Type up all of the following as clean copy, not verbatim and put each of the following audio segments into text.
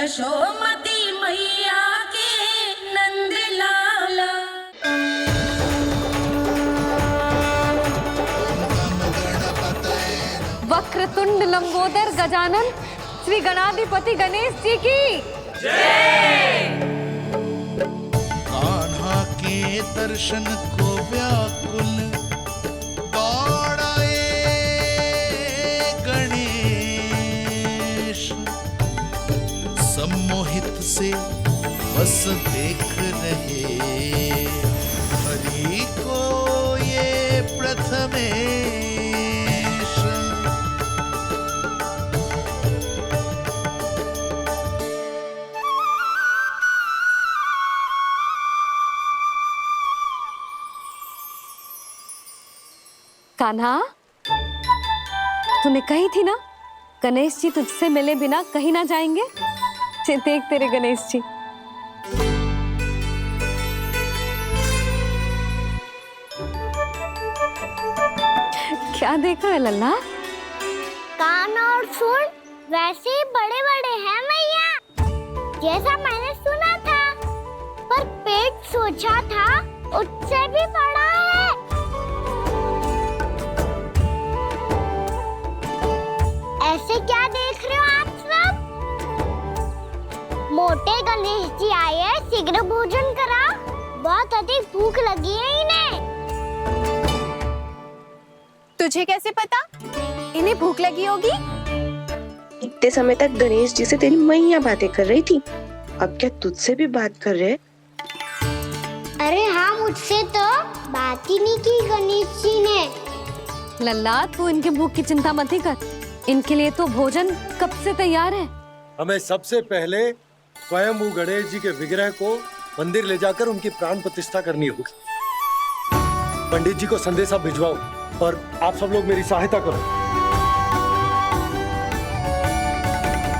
यशोमती मैया के नंद लाला। वक्रतुंड लंबोदर गजानन श्री गणाधिपति गणेश जी की जय। कान्हा के दर्शन को व्याकुल दौड़ाए गणेश, सम्मोहित से बस देख रहे हरि को ये प्रथमेश। कान्हा, तूने कही थी ना गणेश जी तुझसे मिले बिना कहीं ना जाएंगे। देख तेरे गणेश जी। क्या देख रहा है लल्ला? कान और सुन वैसे ही बड़े बड़े हैं मैया, जैसा मैंने सुना था, पर पेट सोचा था उससे भी बड़ा है। ऐसे क्या देख रहे हो आप सब? मोटे गणेश जी आए हैं, शीघ्र भोजन करा, बहुत अधिक भूख लगी है इन्हें। तुझे कैसे पता इन्हें भूख लगी होगी? इतने समय तक गणेश जी से तेरी मैया बातें कर रही थी, अब क्या तुझसे भी बात कर रहे? अरे हाँ, मुझसे तो बात ही नहीं की गणेश जी ने। लल्ला, तू इनके भूख की चिंता मत ही कर, इनके लिए तो भोजन कब से तैयार है। हमें सबसे पहले स्वयं गणेश जी के विग्रह को मंदिर ले जाकर उनकी प्राण प्रतिष्ठा करनी होगी। पंडित जी को संदेशा भिजवाओ और आप सब लोग मेरी सहायता करो।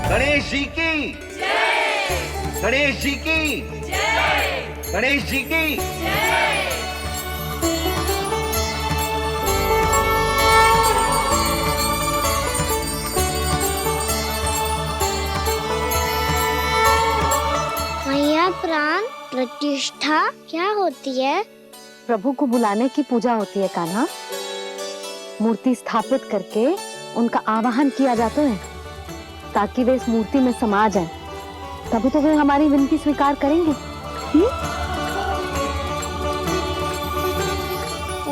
गणेश जी की जय। गणेश जी की जय। गणेश जी की जय। मैया, प्राण प्रतिष्ठा क्या होती है? प्रभु को बुलाने की पूजा होती है कान्हा। मूर्ति स्थापित करके उनका आवाहन किया जाता है ताकि वे इस मूर्ति में समा जाएं। तभी तो वे हमारी विनती स्वीकार करेंगे।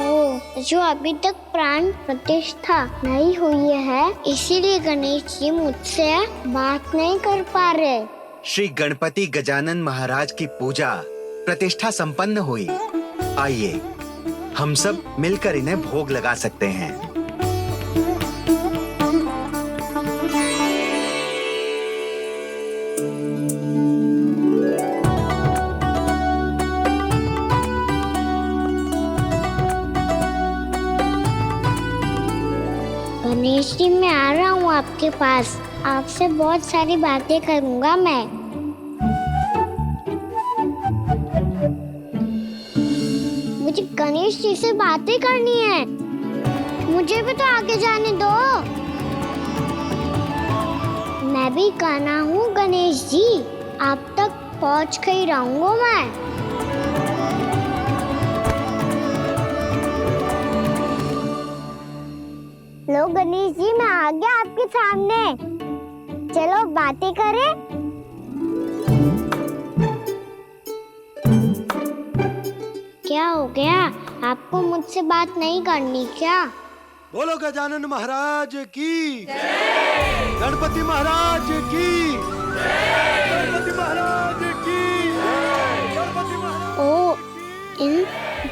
ओ, जो अभी तक प्राण प्रतिष्ठा नहीं हुई है, इसीलिए गणेश जी मुझसे बात नहीं कर पा रहे। श्री गणपति गजानन महाराज की पूजा प्रतिष्ठा संपन्न हुई। आइए हम सब मिलकर इन्हें भोग लगा सकते हैं। गणेश जी, मैं आ रहा हूँ आपके पास, आपसे बहुत सारी बातें करूँगा मैं। मुझे गणेश जी से बातें करनी है, मुझे भी तो आगे जाने दो। मैं भी कान्हा हूँ गणेश जी, आप तक पहुँच कर ही रहूँगा मैं। लो गणेश जी, मैं आ गया आपके सामने, चलो बातें करें। क्या हो गया, आपको मुझसे बात नहीं करनी क्या? बोलो गजानन महाराज की जय। गणपति महाराज की जय। गणपति महाराज की जय। गणपति महाराज। ओ, इन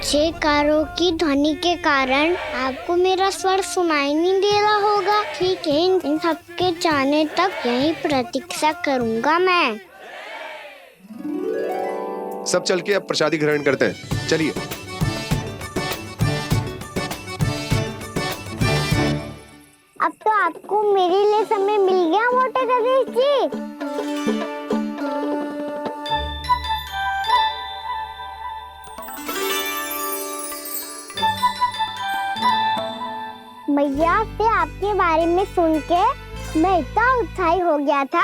जयकारों की ध्वनि के कारण आपको मेरा स्वर सुनाई नहीं दे रहा होगा। ठीक है, इन सबके जाने तक यही प्रतीक्षा करूंगा मैं। सब चल के अब प्रसादी ग्रहण करते हैं, चलिए। अब तो आपको मेरे लिए समय मिल गया मोटे गणेश जी। मैया से आपके बारे में सुन के मैं इतना उत्साही हो गया था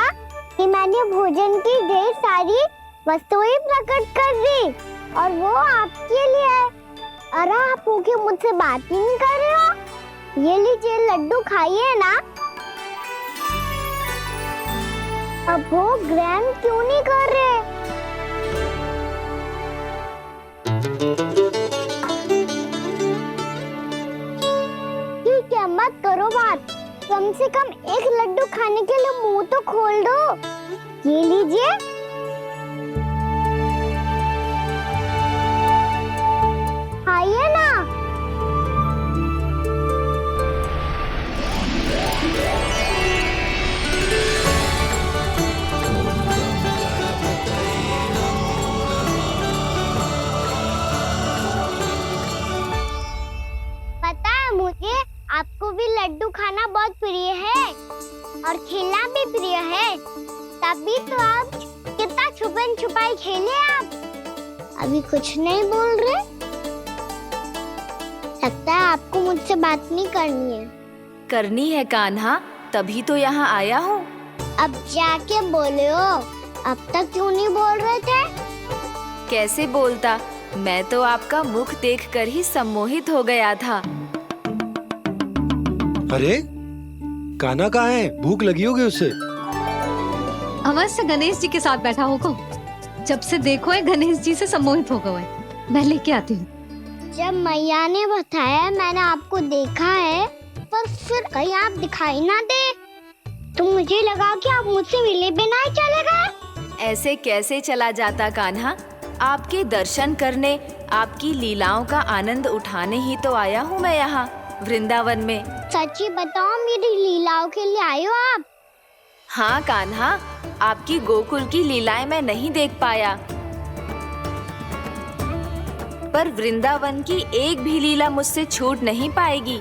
कि मैंने भोजन की ढेर सारी वस्तुएं प्रकट कर दी और वो आपके लिए है। अरे आप भूखे मुझसे बात ही नहीं कर रहे हो। ये लीजिए लड्डू खाइए ना। अब वो ग्रैंड क्यों नहीं कर रहे? ठीक है, मत करो बात। कम से कम एक लड्डू खाने के लिए मुंह तो खोल दो। ये लीजिए। खाइए ना। पता है मुझे, आपको भी लड्डू खाना बहुत प्रिय है और खेलना भी प्रिय है। तभी तो आप कितना छुपन छुपाई खेले आप। अभी कुछ नहीं बोल रहे। लगता है आपको मुझसे बात नहीं करनी है। करनी है कान्हा, तभी तो यहाँ आया हूँ। अब जाके बोले हो। अब तक क्यों नहीं बोल रहे थे? कैसे बोलता, मैं तो आपका मुख देखकर ही सम्मोहित हो गया था। अरे कान्हा कहाँ है? भूख लगी होगी उसे। अवश्य गणेश जी के साथ बैठा होगा। जब से देखो है गणेश जी से सम्मोहित हो गए। मैं लेके आती हूँ। जब मैया ने बताया मैंने आपको देखा है, पर फिर कहीं आप दिखाई ना दे तो मुझे लगा कि आप मुझसे मिले बिना ही चले गए। ऐसे कैसे चला जाता कान्हा? आपके दर्शन करने, आपकी लीलाओं का आनंद उठाने ही तो आया हूँ मैं यहाँ वृंदावन में। सच्ची बताओ, मेरी लीलाओं के लिए आए हो आप? हाँ कान्हा, आपकी गोकुल की लीलाएं मैं नहीं देख पाया, पर वृंदावन की एक भी लीला मुझसे छूट नहीं पाएगी।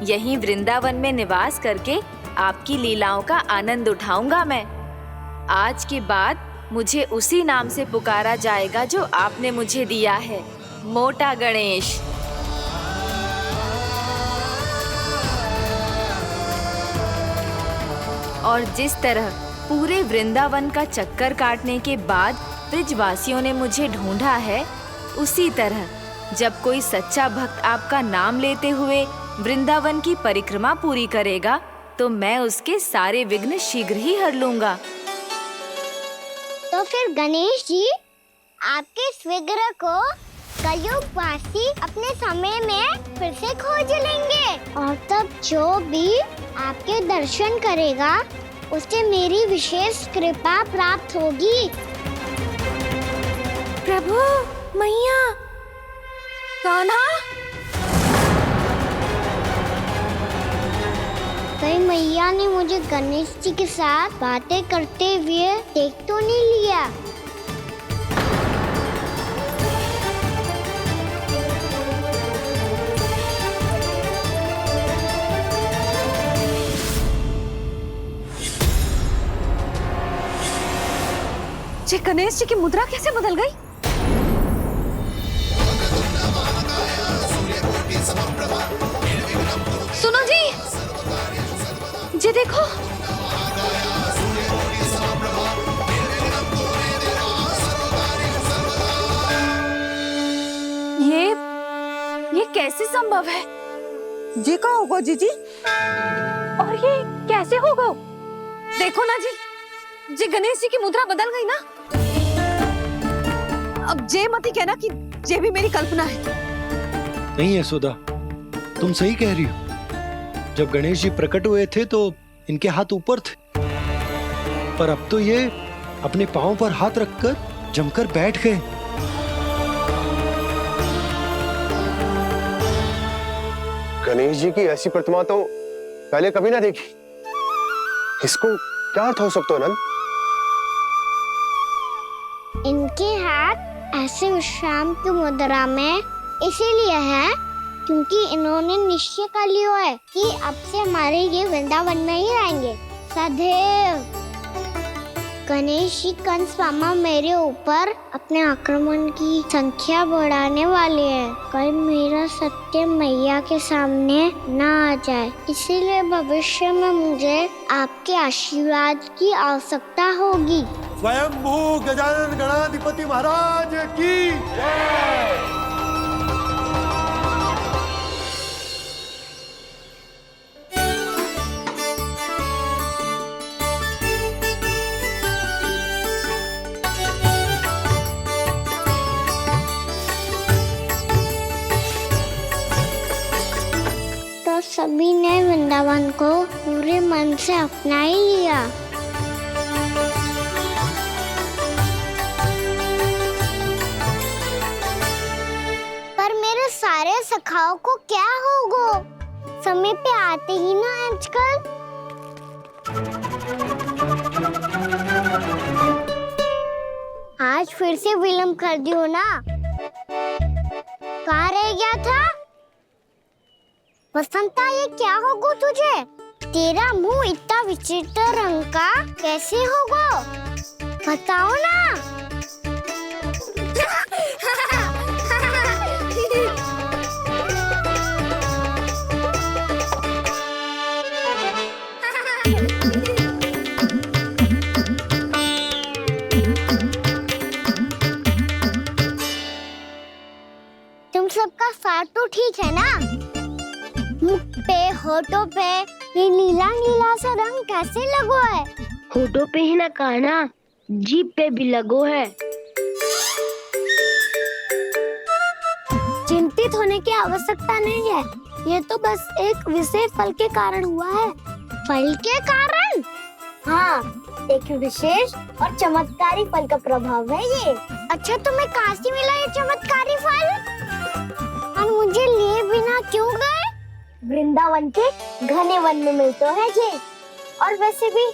यहीं वृंदावन में निवास करके आपकी लीलाओं का आनंद उठाऊंगा मैं। आज के बाद मुझे उसी नाम से पुकारा जाएगा जो आपने मुझे दिया है, मोटा गणेश। और जिस तरह पूरे वृंदावन का चक्कर काटने के बाद ब्रिजवासियों ने मुझे ढूंढा है, उसी तरह जब कोई सच्चा भक्त आपका नाम लेते हुए वृंदावन की परिक्रमा पूरी करेगा तो मैं उसके सारे विघ्न शीघ्र ही हर लूंगा। तो फिर गणेश जी, आपके इस विग्रह को कलयुग वासी अपने समय में फिर से खोज लेंगे और तब जो भी आपके दर्शन करेगा उसे मेरी विशेष कृपा प्राप्त होगी। प्रभु, मैया, कान्हा। कहीं मैया ने मुझे गणेश जी के साथ बातें करते हुए देख तो नहीं लिया? जी गणेश जी की मुद्रा कैसे बदल गई? सुनो जी, जी देखो। ये कैसे संभव है? जी का होगा जीजी? और ये कैसे होगा? देखो ना जी गणेश जी की मुद्रा बदल गई ना। अब जे मत ही कहना कि ये भी मेरी कल्पना है। नहीं यशोदा, तुम सही कह रही हो। जब गणेश जी प्रकट हुए थे तो इनके हाथ ऊपर थे, पर अब तो ये अपने पांव पर हाथ रखकर जमकर बैठ गए। गणेश जी की ऐसी प्रतिमा तो पहले कभी ना देखी। इसको क्या अर्थ हो सकता है नंद? इनके हाथ ऐसे विश्राम की मुद्रा में इसीलिए है क्योंकि इन्होंने निश्चय कर लिया है कि अब से हमारे ये वृंदावन में ही रहेंगे सदैव। गणेश जी कंस मामा मेरे ऊपर अपने आक्रमण की संख्या बढ़ाने वाले हैं। कल मेरा सत्य मैया के सामने ना आ जाए, इसीलिए भविष्य में मुझे आपके आशीर्वाद की आवश्यकता होगी। स्वयंभू गजानन गणाधिपति महाराज की जय। तो सभी ने वृंदावन को पूरे मन से अपना ही लिया। पर मेरे सारे सखाओं को क्या होगा? समय पे आते ही ना आजकल। आज फिर से विलम्ब कर दियो ना। कहाँ रह गया था? वसंता, ये क्या होगा तुझे? तेरा मुंह इतना विचित्र रंग का कैसे होगा? बताओ ना। तुम सबका साथ तो ठीक है ना? मुख पे, होठों पे ये नीला नीला सा रंग कैसे लगो है? होठों पे ही ना काना, जीभ पे भी लगो है। चिंतित होने की आवश्यकता नहीं है, ये तो बस एक विशेष फल के कारण हुआ है। फल के कारण? हाँ, एक विशेष और चमत्कारी फल का प्रभाव है ये। अच्छा, तुम्हें कहाँ से मिला ये चमत्कारी फल? और मुझे लिए बिना क्यों गए? वृंदावन के घने वन में मिलते हैं ये। और वैसे भी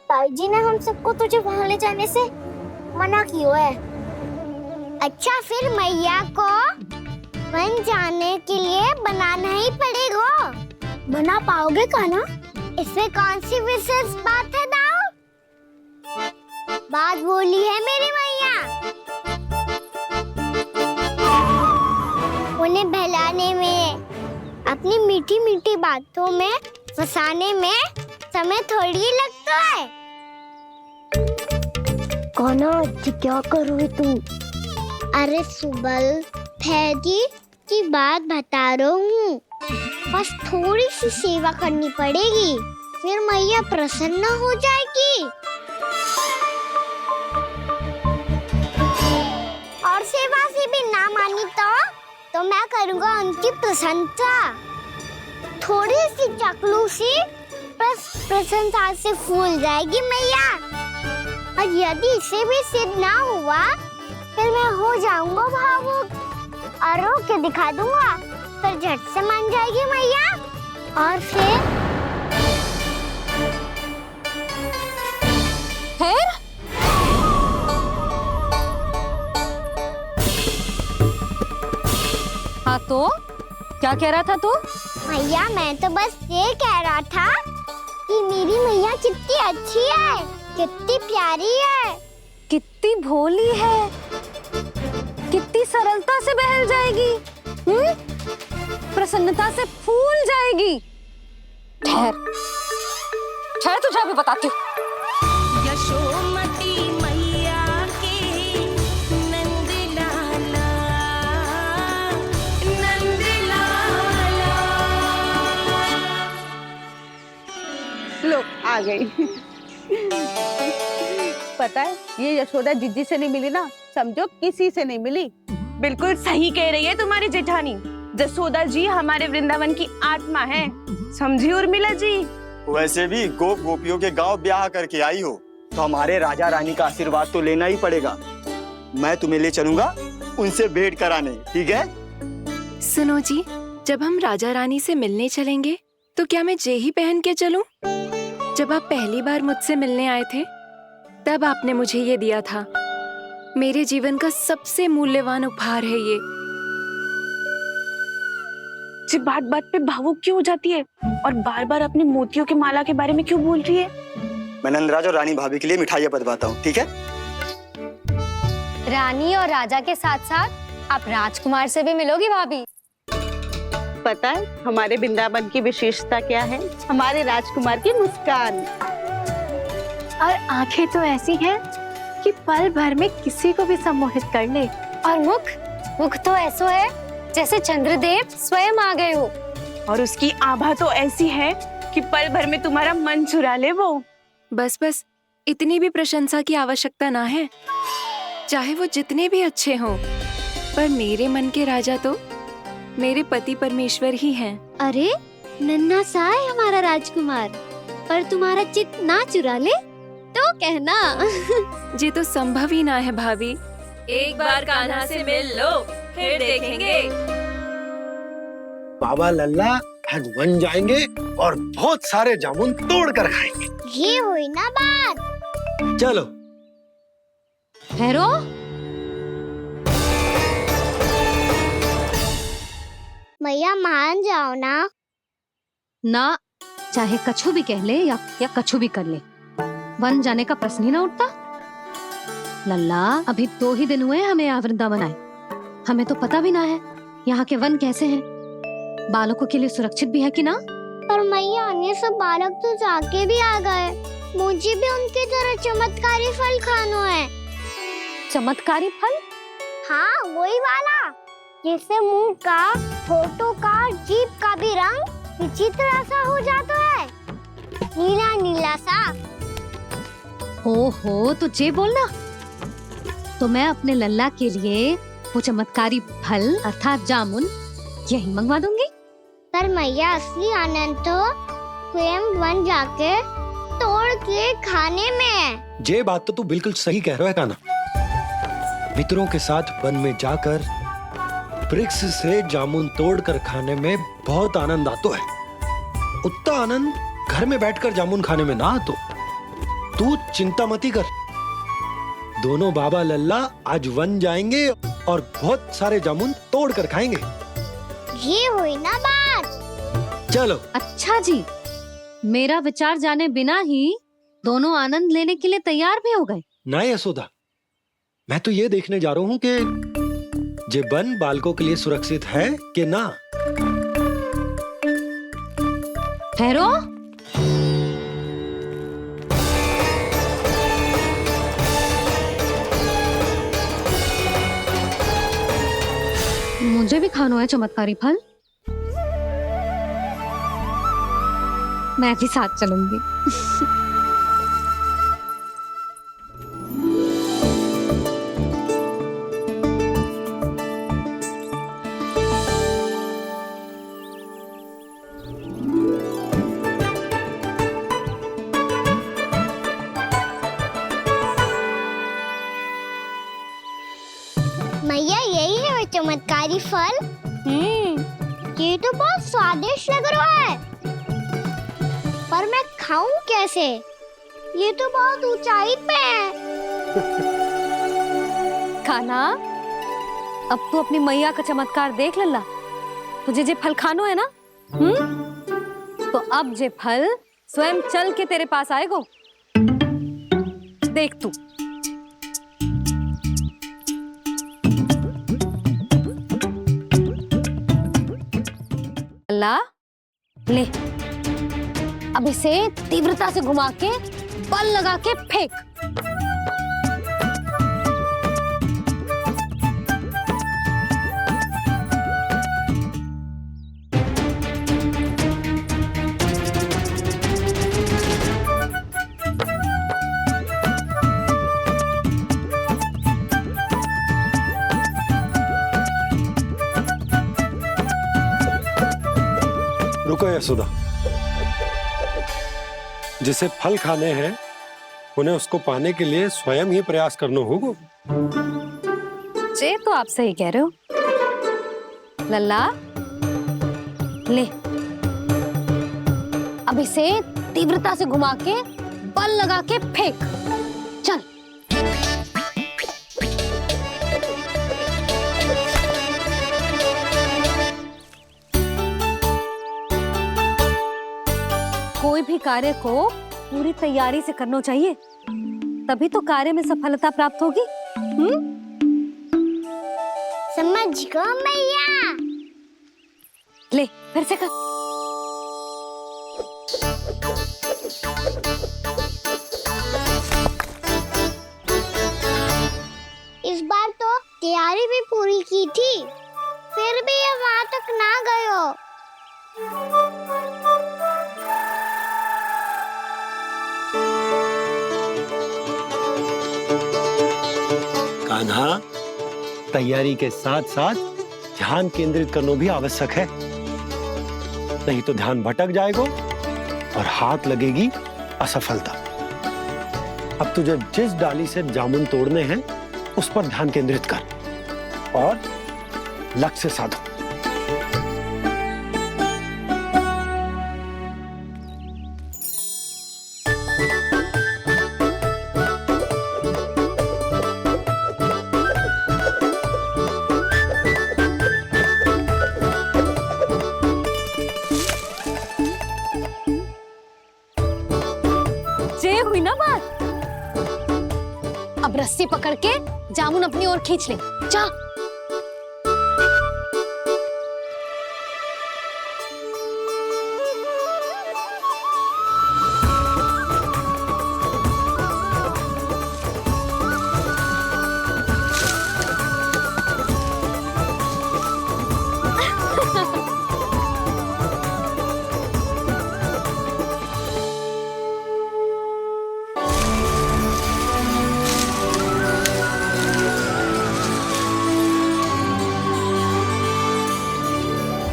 ताई जी ने हम सबको तुझे वहाँ ले जाने से मना किया है। अच्छा, फिर मैया को वन जाने के लिए बनाना ही पड़ेगा। बना पाओगे कान्हा? इसमें कौन सी विशेष बात है दाऊ? बात बोली है मेरी मैया। उन्हें बहलाने में, अपनी मीठी मीठी बातों में फंसाने में समय थोड़ी लगता है। कौन क्या करोगे तुम? अरे सुबल, फैजी की बात बता रहा हूँ। बस थोड़ी सी सेवा करनी पड़ेगी, फिर मैया प्रसन्न हो जाएगी। और सेवा से भी ना मानी तो मैं करूँगा उनकी प्रशंसा। थोड़ी सी चाकलूसी प्रशंसा से फूल जाएगी मैया। और यदि इसे भी सिद्ध ना हुआ, फिर मैं हो जाऊंगा भावुक और रो के दिखा दूंगा, फिर झट से मान जाएगी मैया। और फिर हाँ, तो क्या कह रहा था तू? मैया, मैं तो बस ये कह रहा था कि मेरी मैया कितनी अच्छी है, कितनी प्यारी है, कितनी भोली है, कितनी सरलता से बहल जाएगी, प्रसन्नता से फूल जाएगी। ठहर ठहर, तुझे अभी बताती हूँ। यशोमती मैया के नंद लाला, नंद लाला। लो, आ गई। पता है, ये यशोदा जिज्जी से नहीं मिली ना, समझो किसी से नहीं मिली। बिल्कुल सही कह रही है तुम्हारी जेठानी। जसोदा जी हमारे वृंदावन की आत्मा है, समझी उर्मिला जी? वैसे भी गोप गोपियों के गांव ब्याह करके आई हो, तो हमारे राजा रानी का आशीर्वाद तो लेना ही पड़ेगा। मैं तुम्हें ले चलूंगा उनसे भेंट कराने, ठीक है? सुनो जी, जब हम राजा रानी से मिलने चलेंगे तो क्या मैं जे ही पहन के चलूं? जब आप पहली बार मुझसे मिलने आए थे, तब आपने मुझे ये दिया था। मेरे जीवन का सबसे मूल्यवान उपहार है ये। जी बात बात पे भावुक क्यों हो जाती है और बार बार अपनी मोतियों की माला के बारे में क्यों बोल रही है? मैं नंदराज और रानी भाभी के लिए मिठाइयाँ बंटवाता हूँ, ठीक है? रानी और राजा के साथ साथ आप राजकुमार से भी मिलोगी भाभी। पता है हमारे वृंदावन की विशेषता क्या है? हमारे राजकुमार की मुस्कान। और आंखें तो ऐसी हैं कि पल भर में किसी को भी सम्मोहित कर ले। और मुख तो ऐसा है जैसे चंद्रदेव स्वयं आ गए हो। और उसकी आभा तो ऐसी है कि पल भर में तुम्हारा मन चुरा ले वो। बस बस, इतनी भी प्रशंसा की आवश्यकता ना है। चाहे वो जितने भी अच्छे हों, पर मेरे मन के राजा तो मेरे पति परमेश्वर ही हैं। अरे नन्हा सा है हमारा राजकुमार, पर तुम्हारा चित्त ना चुरा ले तो कहना। ये तो संभव ही ना है भाभी। एक बार कान्हा से मिल लो, फिर देखेंगे। बाबा लल्ला आज वन जाएंगे और बहुत सारे जामुन तोड़ कर खाएंगे। ये हुई ना बात। चलो। ठहरो। मैया मान जाओ ना। ना, चाहे कछु भी कह ले या कछु भी कर ले, वन जाने का प्रश्न ही ना उठता। लल्ला, अभी 2 ही दिन हुए हमें यहाँ वृंदावन आए। हमें तो पता भी ना है यहाँ के वन कैसे हैं, बालकों के लिए सुरक्षित भी है कि ना। पर मैया अन्य सब बालक तो जाके भी आ गए। मुझे भी उनकी तरह चमत्कारी फल खाना है। चमत्कारी फल? हाँ, वही वाला जिससे मुंह का, होठों का, जीभ का भी रंग विचित्र सा हो जाता है, नीला नीला सा। हो तो जे बोलना। तो मैं अपने लल्ला के लिए वो चमत्कारी फल अर्थात जामुन यही मंगवा दूंगी। पर मैया असली आनंद तो स्वयं वन जाके तोड़ के खाने में है। ये बात तो तू बिल्कुल सही कह रहा है कान्हा। मित्रों के साथ वन में जाकर वृक्ष से जामुन तोड़कर खाने में बहुत आनंद आता है। उतना आनंद घर में बैठकर जामुन खाने में ना आतो। तू चिंता मती कर, दोनों बाबा लल्ला आज वन जाएंगे और बहुत सारे जामुन तोड़ कर खाएंगे। ये हुई ना बात। चलो। अच्छा जी, मेरा विचार जाने बिना ही दोनों आनंद लेने के लिए तैयार भी हो गए। ना यशोदा, मैं तो ये देखने जा रहा हूँ कि ये वन बालकों के लिए सुरक्षित है कि ना। ठहरो। मुझे भी खाना है चमत्कारी फल। मैं भी साथ चलूंगी। मैया यही है वो चमत्कारी फल। ये तो बहुत स्वादिष्ट लग रहा है, पर मैं खाऊं कैसे? ये तो बहुत ऊंचाई पे है। खाना, अब तू अपनी मैया का चमत्कार देख लल्ला। तुझे जे फल खानो है ना, तो अब जे फल स्वयं चल के तेरे पास आएगो। देख तू। लल्ला, ले, अब इसे तीव्रता से घुमा के बल लगा के फेंक। रुको यशोदा, जिसे फल खाने हैं उन्हें उसको पाने के लिए स्वयं ही प्रयास करना होगा। जे तो आप सही कह रहे हो लल्ला। ले, अब इसे तीव्रता से घुमा के बल लगा के फेंक। चल। कोई भी कार्य को पूरी तैयारी से करना चाहिए, तभी तो कार्य में सफलता प्राप्त होगी। समझ गो मैया। ले फिर से कर। इस बार तो तैयारी भी पूरी की थी, फिर भी ये वहां तक ना गए हो। कान्हा, तैयारी के साथ साथ ध्यान केंद्रित करना भी आवश्यक है, नहीं तो ध्यान भटक जाएगा और हाथ लगेगी असफलता। अब तुझे जिस डाली से जामुन तोड़ने हैं उस पर ध्यान केंद्रित कर और लक्ष्य साधो। ये हुई ना बात। अब रस्सी पकड़ के जामुन अपनी ओर खींच ले। जा।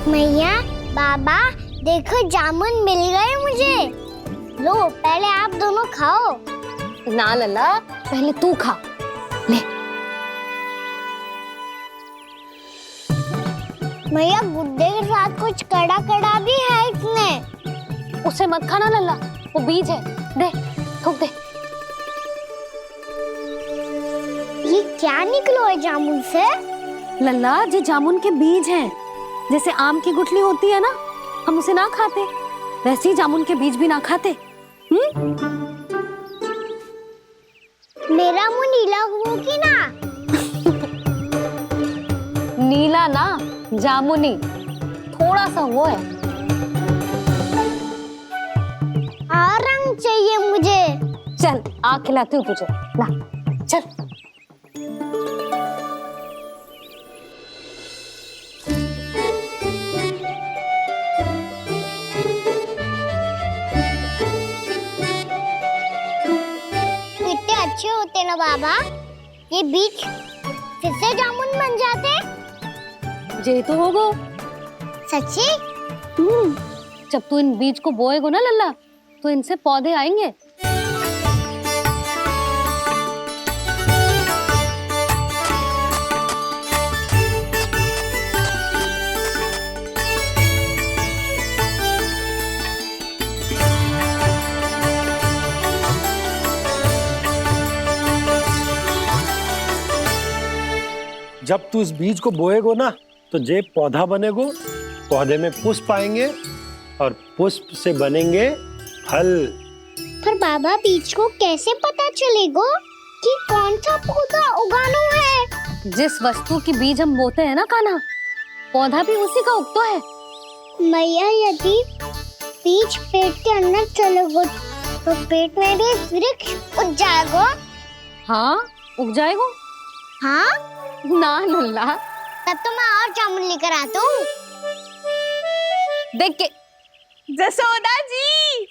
मैया, बाबा, देखो जामुन मिल गए मुझे। लो पहले आप दोनों खाओ। ना लल्ला, पहले तू खा। ले। मैया, गुड्डे के साथ कुछ कड़ा कड़ा भी है इसमें। उसे मत खाना लल्ला, वो बीज है। दे, थूक दे। ये क्या निकलो है जामुन से? लल्ला, ये जामुन के बीज हैं। जैसे आम की गुठली होती है ना, हम उसे ना खाते, वैसे ही जामुन के बीज भी ना खाते। मेरा मुंह नीला हुआ कि ना? नीला ना, जामुनी, थोड़ा सा वो है। और रंग चाहिए मुझे। चल, आ खिलाती हूँ तुझे। ला, चल। अच्छे होते ना बाबा, ये बीज फिर से जामुन बन जाते। जे तो होगो। सच्ची? जब तू इन बीज को बोएगो ना लल्ला, तो इनसे पौधे आएंगे। जब तू इस बीज को बोएगो ना, तो जे पौधा बनेगो, पौधे में पुष्प आएंगे और पुष्प से बनेंगे फल। पर बाबा, बीज को कैसे पता चलेगा कि कौन सा पौधा उगाना है? जिस वस्तु की बीज हम बोते हैं ना कान्हा, पौधा भी उसी का उगता है। मैया, यदि बीज पेट के अंदर चलेगा तो पेट में भी वृक्ष उग जाएगा। हाँ, उग जाएगा। हाँ ना लल्ला, तब तो मैं और जामुन लेकर आता हूँ। देख के। जसोदा जी,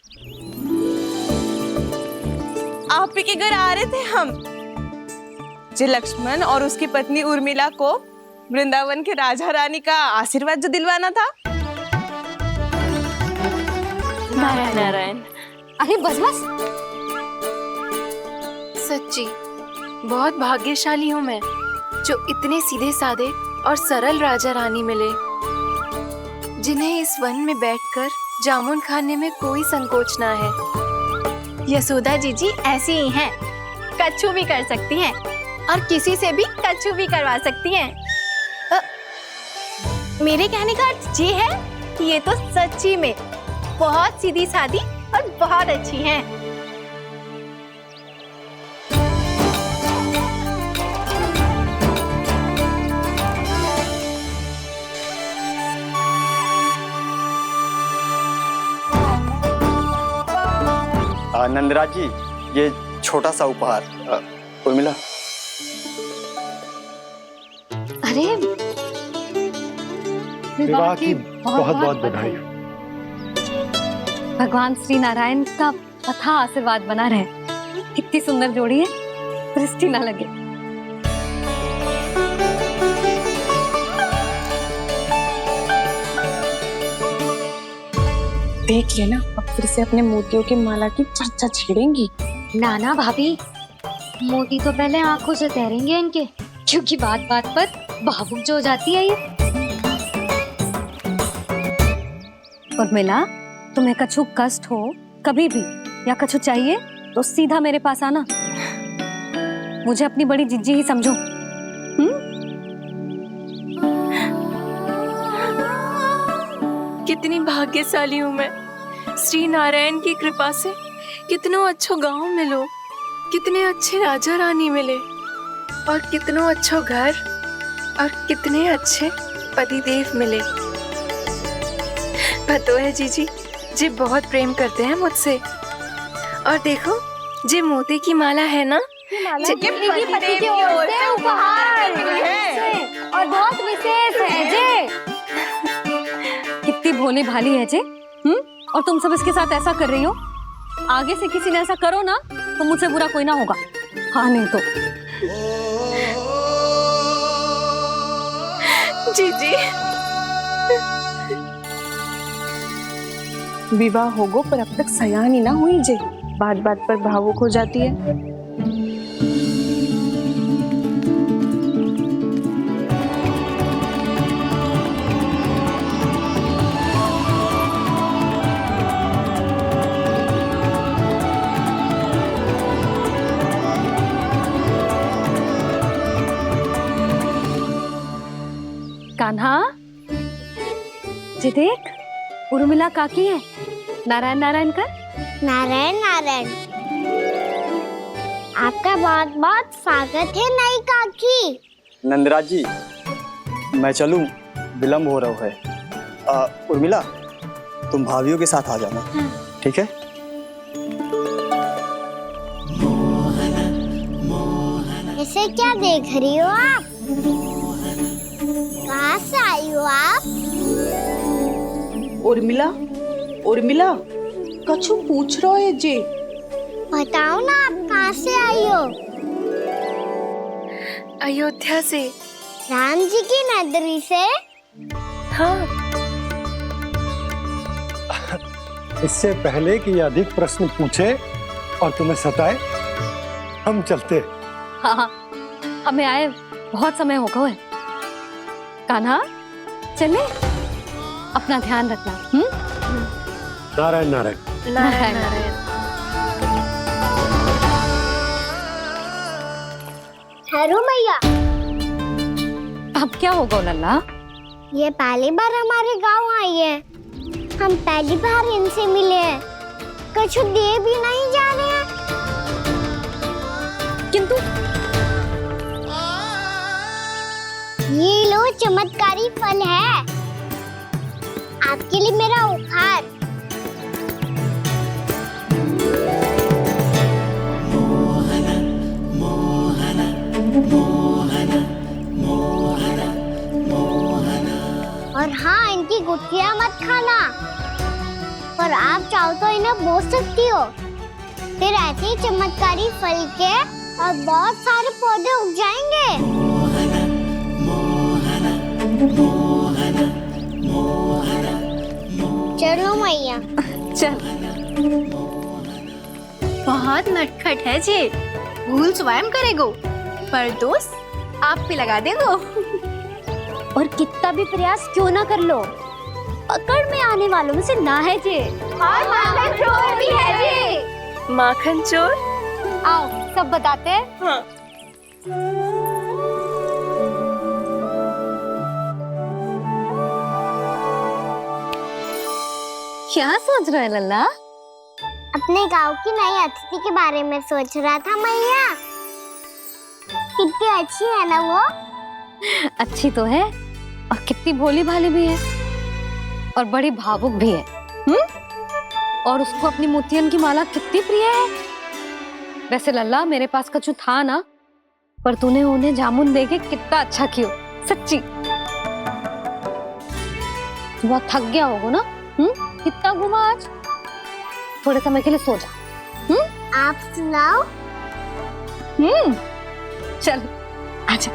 आप ही के घर आ रहे थे हम। जो लक्ष्मण और उसकी पत्नी उर्मिला को वृंदावन के राजा रानी का आशीर्वाद जो दिलवाना था। नारायण नारायण। अरे बस बस। सच्ची बहुत भाग्यशाली हूँ मैं, जो इतने सीधे साधे और सरल राजा रानी मिले, जिन्हें इस वन में बैठकर जामुन खाने में कोई संकोच ना है। यशोदा जी ऐसी ही हैं, कच्छू भी कर सकती हैं और किसी से भी कच्छू भी करवा सकती हैं। मेरे कहने का अर्थ ये है कि ये तो सच्ची में बहुत सीधी सादी और बहुत अच्छी हैं। नंदराज जी, ये छोटा सा उपहार। उर्मिला। अरे विवाह की बहुत बहुत बधाई। भगवान श्री नारायण का अथाह आशीर्वाद बना रहे। कितनी सुंदर जोड़ी है, दृष्टि ना लगे। देख लेना, अब फिर से अपने मोतियों की माला की चर्चा छेड़ेंगी। नाना भाभी, मोती तो पहले आंखों से तैरेंगे इनके, क्योंकि बात बात पर भावुक जो हो जाती है ये। उर्मिला, तुम्हें कछु कष्ट हो कभी भी या कछु चाहिए तो सीधा मेरे पास आना। मुझे अपनी बड़ी जिज्जी ही समझो। कितनी भाग्यशाली हूँ मैं, श्री नारायण की कृपा से कितनों अच्छो गांव मिलो, कितने अच्छे राजा रानी मिले, और कितनों अच्छो घर और कितने अच्छे पतिदेव मिले। पतो है जीजी, जी बहुत प्रेम करते हैं मुझसे। और देखो, जी मोती की माला है ना, पति की ओर से उपहार और बहुत विशेष है जे। कितनी भोली भाली है जे। और तुम सब इसके साथ ऐसा कर रही हो। आगे से किसी ने ऐसा करो ना तो मुझसे बुरा कोई ना होगा। हाँ नहीं तो जीजी। विवाह होगो पर अब तक सयान ही ना हुई जे, बात बात पर भावुक हो जाती है। कान्हा जी, देख उर्मिला काकी है। नारायण नारायण कर। नारायण नारायण। आपका बहुत बहुत स्वागत है नई काकी। नंदराज जी, मैं चलूं, विलम्ब हो रहा है। उर्मिला, तुम भाभियों के साथ आ जाना, ठीक है? इसे क्या देख रही हो आप? कहाँ से आई हो आप? उर्मिला, उर्मिला, कछु पूछ रहा है जी। बताओ ना, आप कहाँ से आई हो? अयोध्या से। राम जी की नगरी से? हाँ। इससे पहले कि ये अधिक प्रश्न पूछे और तुम्हें सताए, हम चलते। हाँ, हमें आए बहुत समय हो गया है। कान्हा, चले, अपना ध्यान रखना। नारायण नारायण। नारायण नारायण। ठहरो मैया। अब क्या होगा लल्ला? ये पहली बार हमारे गांव आई है। हम पहली बार इनसे मिले हैं। कुछ दे भी नहीं जा रहे हैं। किंतु ये लो, चमत्कारी फल है आपके लिए, मेरा उपहार। और हाँ, इनकी गुठलियां मत खाना, पर आप चाहो तो इन्हें बो सकती हो। फिर ऐसे ही चमत्कारी फल के और बहुत सारे पौधे उग जाएंगे। चलो मैया। चल। बहुत नटखट है जी, भूल स्वयं करेगो, पर दोस्त आप पे लगा देगो। और कितना भी प्रयास क्यों ना कर लो, पकड़ में आने वालों में से ना है जे। और माखन चोर भी है जी। माखन चोर? आओ सब बताते हैं। हाँ। क्या सोच रहे हैं लल्ला? अपने गांव की नई अतिथि के बारे में सोच रहा था मैया। कितनी अच्छी है ना वो? अच्छी तो है, और कितनी भोली भाली भी है, और बड़ी भावुक भी है। और उसको अपनी मोतियन की माला कितनी प्रिय है। वैसे लल्ला मेरे पास कछु था ना, पर तूने उन्हें जामुन देके कितना अच्छा कियो, सच्ची। तू बहुत थक गया होगा ना, कितना घूमा आज। थोड़े समय के लिए सो जा। आप सुनाओ। चल आजा।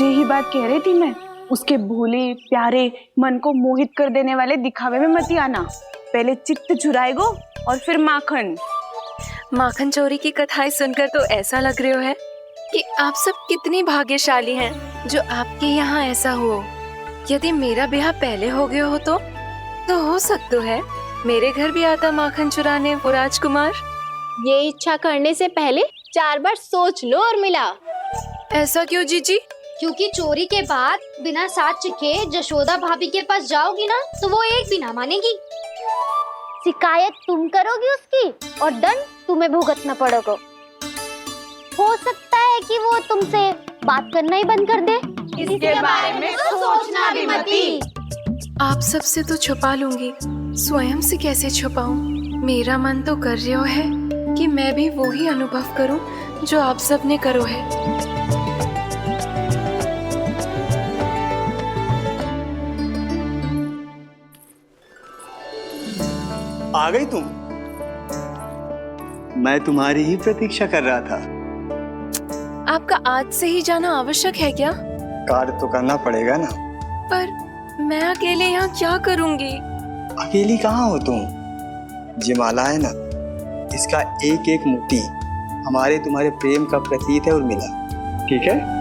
यही बात कह रही थी मैं, उसके भोले प्यारे मन को मोहित कर देने वाले दिखावे में मत आना। पहले चित्त चुराएगो और फिर माखन। माखन चोरी की कथाएं सुनकर तो ऐसा लग रहा है कि आप सब कितनी भाग्यशाली हैं जो आपके यहाँ ऐसा हो। यदि मेरा ब्याह पहले हो गया हो तो हो सकता है मेरे घर भी आता माखन चुराने वो राजकुमार। ये इच्छा करने से पहले 4 बार सोच लो और मिला। ऐसा क्यों जीजी? क्योंकि चोरी के बाद बिना साथ चिखे जशोदा भाभी के पास जाओगी ना तो वो एक भी ना मानेगी। शिकायत तुम करोगी उसकी और दंड तुम्हें भुगतना पड़ेगा। हो सकता है कि वो तुमसे बात करना ही बंद कर दे। इसके बारे में तो सोचना भी मती। आप सबसे तो छुपा लूंगी, स्वयं से कैसे छुपाऊं? मेरा मन तो कर रहा है कि मैं भी वो ही अनुभव करूं जो आप सब ने करो है। आ गई तुम? मैं तुम्हारी ही प्रतीक्षा कर रहा था। आपका आज से ही जाना आवश्यक है क्या? कार्य तो करना पड़ेगा ना। पर मैं अकेले यहाँ क्या करूँगी? अकेली कहाँ हो तुम? ये माला है ना, इसका एक एक मोती हमारे तुम्हारे प्रेम का प्रतीक है उर्मिला, ठीक है?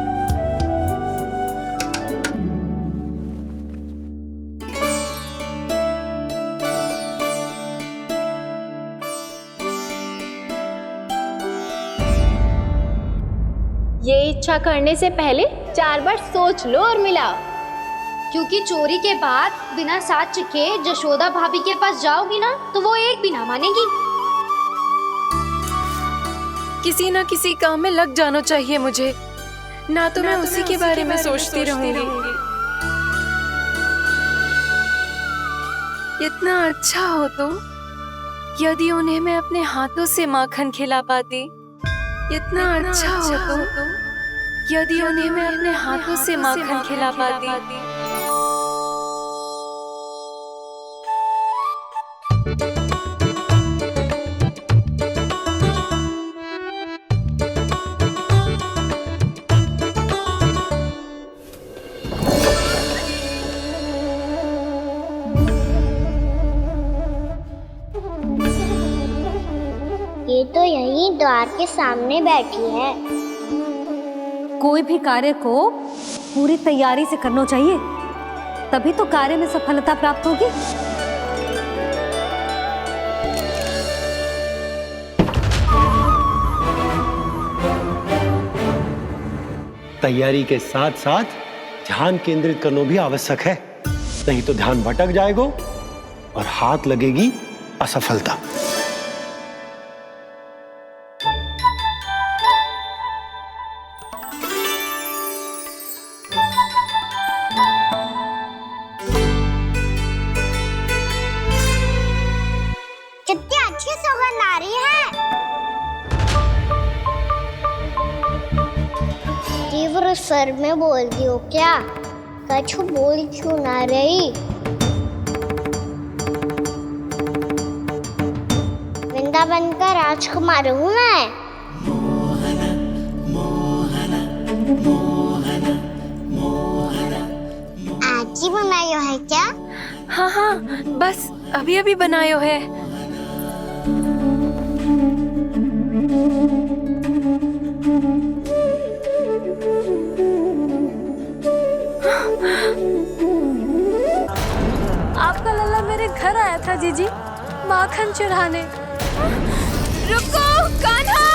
ये इच्छा करने से पहले 4 बार सोच लो और मिला। क्योंकि चोरी के बाद बिना साथ चिखे जशोदा भाभी के पास जाओगी ना तो वो एक भी ना मानेगी। किसी न किसी काम में लग जाना चाहिए मुझे, ना तो मैं उसी के बारे में सोचती रहूंगी। इतना अच्छा हो तो यदि उन्हें मैं अपने हाथों से माखन खिला पाती। इतना अच्छा हो तो यदि उन्हें मैं अपने हाथों से माखन खिला पाती। ये तो यहीं द्वार के सामने बैठी है। कोई भी कार्य को पूरी तैयारी से करना चाहिए, तभी तो कार्य में सफलता प्राप्त होगी। तैयारी के साथ साथ ध्यान केंद्रित करना भी आवश्यक है, नहीं तो ध्यान भटक जाएगा और हाथ लगेगी असफलता। कितनी अच्छी सुगंध आ रही है। तीव्र स्वर में बोलती हो क्या? कछु बोल क्यों ना रही? वृंदावन का राजकुमार हूँ मैं। आज ही बनायो है क्या? हाँ हाँ, बस अभी अभी बनायो है। आपका लल्ला मेरे घर आया था जीजी, माखन चढ़ाने। रुको कान्हा!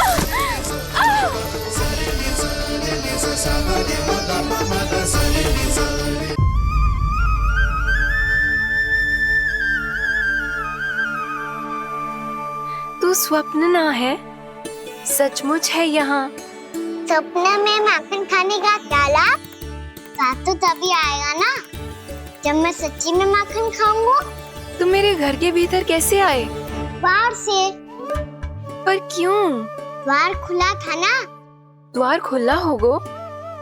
तू स्वप्न ना है, सचमुच है यहाँ। सपने में माखन खाने का क्या लाभ? रात तो तभी आएगा ना जब मैं सच्ची में माखन खाऊंगा। तुम मेरे घर के भीतर कैसे आए? बाहर से। पर क्यों? द्वार खुला था ना। द्वार खुला होगा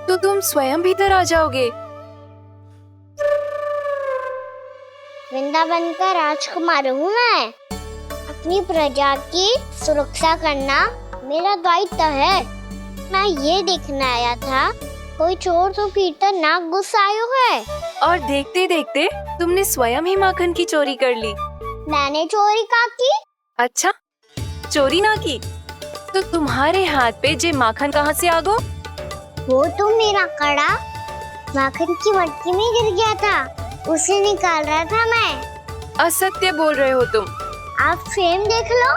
तो तुम स्वयं भीतर आ जाओगे। वृंदावन का राजकुमार हूँ मैं। अपनी प्रजा की सुरक्षा करना मेरा दायित्व है। मैं ये देखने आया था कोई चोर तो भीतर ना घुस आयो है। और देखते देखते तुमने स्वयं ही माखन की चोरी कर ली। मैंने चोरी का की? अच्छा, चोरी ना की तो तुम्हारे हाथ पे जे माखन कहाँ से आ गो? वो तो मेरा कड़ा माखन की मटकी में गिर गया था, उसे निकाल रहा था मैं। असत्य बोल रहे हो तुम। आप स्वयं देख लो।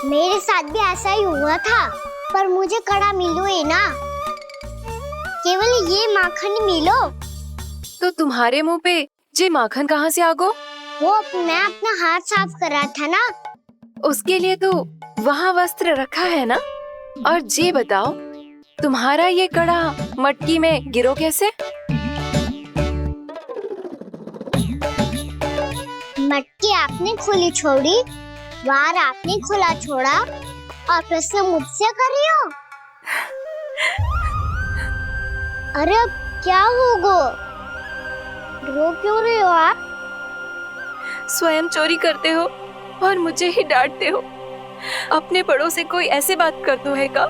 मेरे साथ भी ऐसा ही हुआ था, पर मुझे कड़ा मिलो है ना, केवल ये माखन मिलो। तो तुम्हारे मुंह पे जे माखन कहाँ से आ गो? वो मैं अपना हाथ साफ कर रहा था ना। उसके लिए तो वहाँ वस्त्र रखा है ना। और जे बताओ, तुम्हारा ये कड़ा मटकी में गिरो कैसे? मटकी आपने खुली छोड़ी, द्वार आपने खुला छोड़ा, और प्रश्न मुझसे कर रही हो? अरे अब क्या होगा? रो क्यों रहे हो आप? स्वयं चोरी करते हो और मुझे ही डांटते हो। अपने बड़ों से कोई ऐसे बात कर दो है का?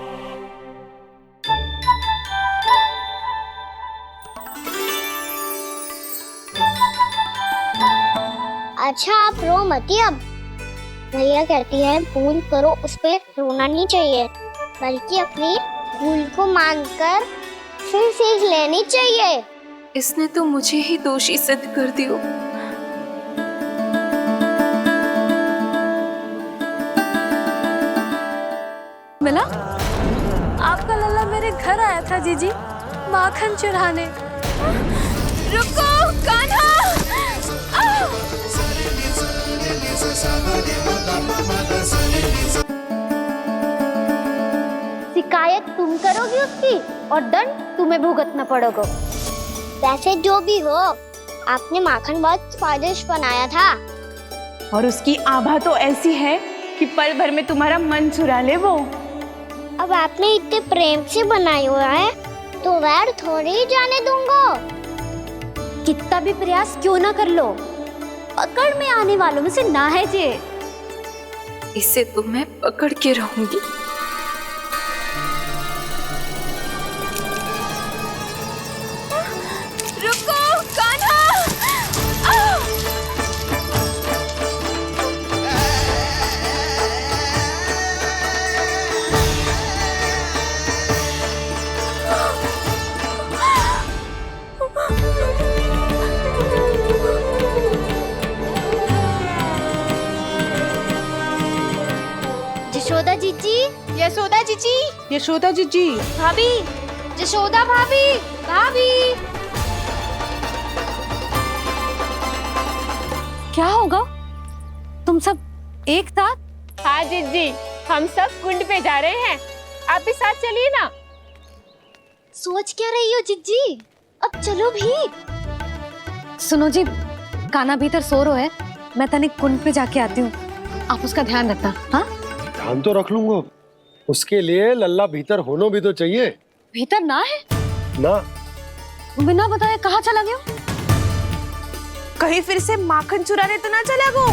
अच्छा आप रो मती। अब भैया कहती है भूल करो, उस पे रोना नहीं चाहिए, बल्कि अपनी भूल को मानकर फिर सीख लेनी चाहिए। इसने तो मुझे ही दोषी सिद्ध कर दियो। मिला? आपका लल्ला मेरे घर आया था जीजी, माखन चुराने। रुको कान्हा! शिकायत तुम करोगी उसकी और दंड तुम्हें भुगतना पड़ेगा। वैसे जो भी हो, आपने माखन बहुत स्वादिष्ट बनाया था। और उसकी आभा तो ऐसी है कि पल भर में तुम्हारा मन चुरा ले वो। अब आपने इतने प्रेम से बनाया हुआ है तो वैर थोड़ी ही जाने दूंगा। कितना भी प्रयास क्यों ना कर लो, पकड़ में आने वालों में से ना है जे। इसे तो मैं पकड़ के रहूंगी। रुको कान्हा! यशोदा जीजी, यशोदा जीजी, यशोदा जीजी, भाभी, यशोदा भाभी, भाभी। क्या होगा? तुम सब एक साथ? हाँ जीजी, हम सब कुंड पे जा रहे हैं, आप भी साथ चलिए ना। सोच क्या रही हो जीजी? अब चलो भी। सुनो जी, कान्हा भीतर सो रहा है, मैं तनिक कुंड पे जाके आती हूँ, आप उसका ध्यान रखना। हाँ, ध्यान तो रख लूंगा, उसके लिए लल्ला भीतर होना भी तो चाहिए। भीतर ना है ना? बिना बताए कहाँ चला गया? कहीं फिर से माखन चुराने तो ना चला गो।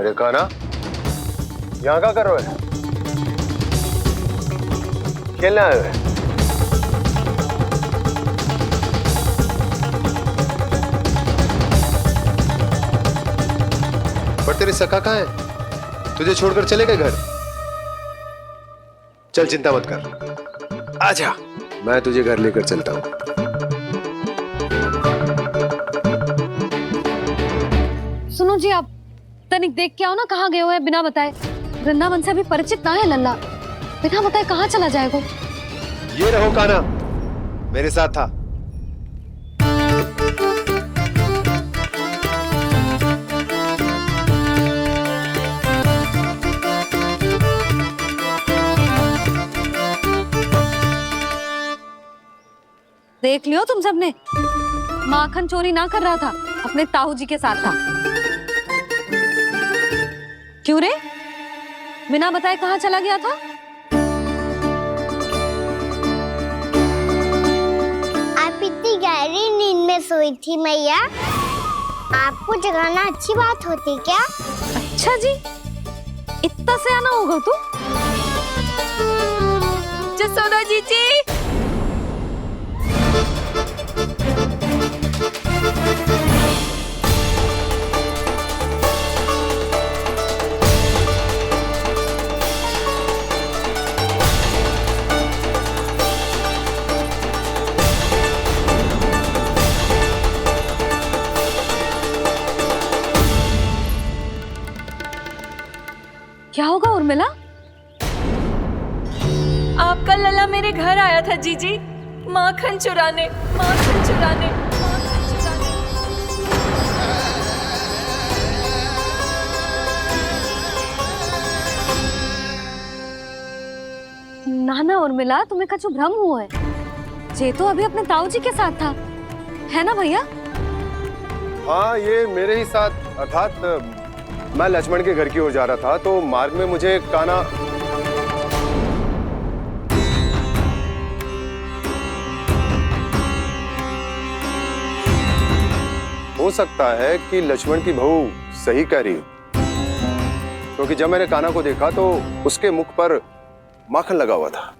अरे कान्हा, यहाँ क्या कर रहे हो? खेलने आए हुए? पर तेरे सखा कहाँ है? तुझे छोड़कर चले गए घर? चल चिंता मत कर, आजा, मैं तुझे घर लेकर चलता हूँ। सुनो जी, आप तनिक देख के आओ ना, कहाँ गए हुए हैं बिना बताए। वृंदावन से अभी परिचित ना है लल्ला, बिना बताए कहाँ चला जाएगा। ये रहो कान्हा, मेरे साथ था। देख लियो तुम सबने, माखन चोरी ना कर रहा था, अपने ताऊ जी के साथ था। क्यों रे, बिना बताए कहाँ चला गया था? आप इतनी गहरी नींद में सोई थी मैया, आपको जगाना अच्छी बात होती क्या? अच्छा जी, इतना सयाना होगा तू? जसोदा जीजी, क्या होगा उर्मिला? आपका लला मेरे घर आया था जीजी, माखन चुराने, माखन चुराने, माखन चुराने। ना ना उर्मिला, तुम्हें कछु भ्रम हुआ है। ये तो अभी अपने ताऊ जी के साथ था, है ना भैया? हाँ, ये मेरे ही साथ, अर्थात मैं लक्ष्मण के घर की ओर जा रहा था, तो मार्ग में मुझे कान्हा हो सकता है कि लक्ष्मण की बहू सही कह रही हो, क्योंकि जब मैंने कान्हा को देखा तो उसके मुख पर माखन लगा हुआ था।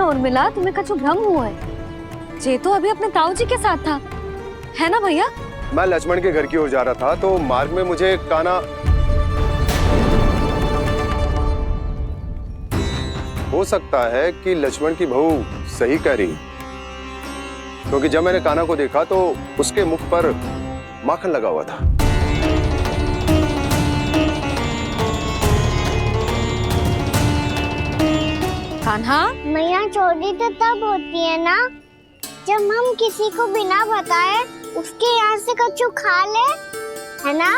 उर्मिला, तुम्हें कछु भ्रम हुआ है। ये तो अभी अपने ताऊ जी के साथ था, है ना भैया? मैं लक्ष्मण के घर की ओर जा रहा था, तो मार्ग में मुझे कान्हा हो सकता है कि लक्ष्मण की बहू सही कह रही, क्योंकि जब मैंने कान्हा को देखा तो उसके मुख पर माखन लगा हुआ था। कान्हा, मैया, चोरी तो तब होती है ना जब हम किसी को बिना बताए उसके यहाँ से कछु खा ले, है ना?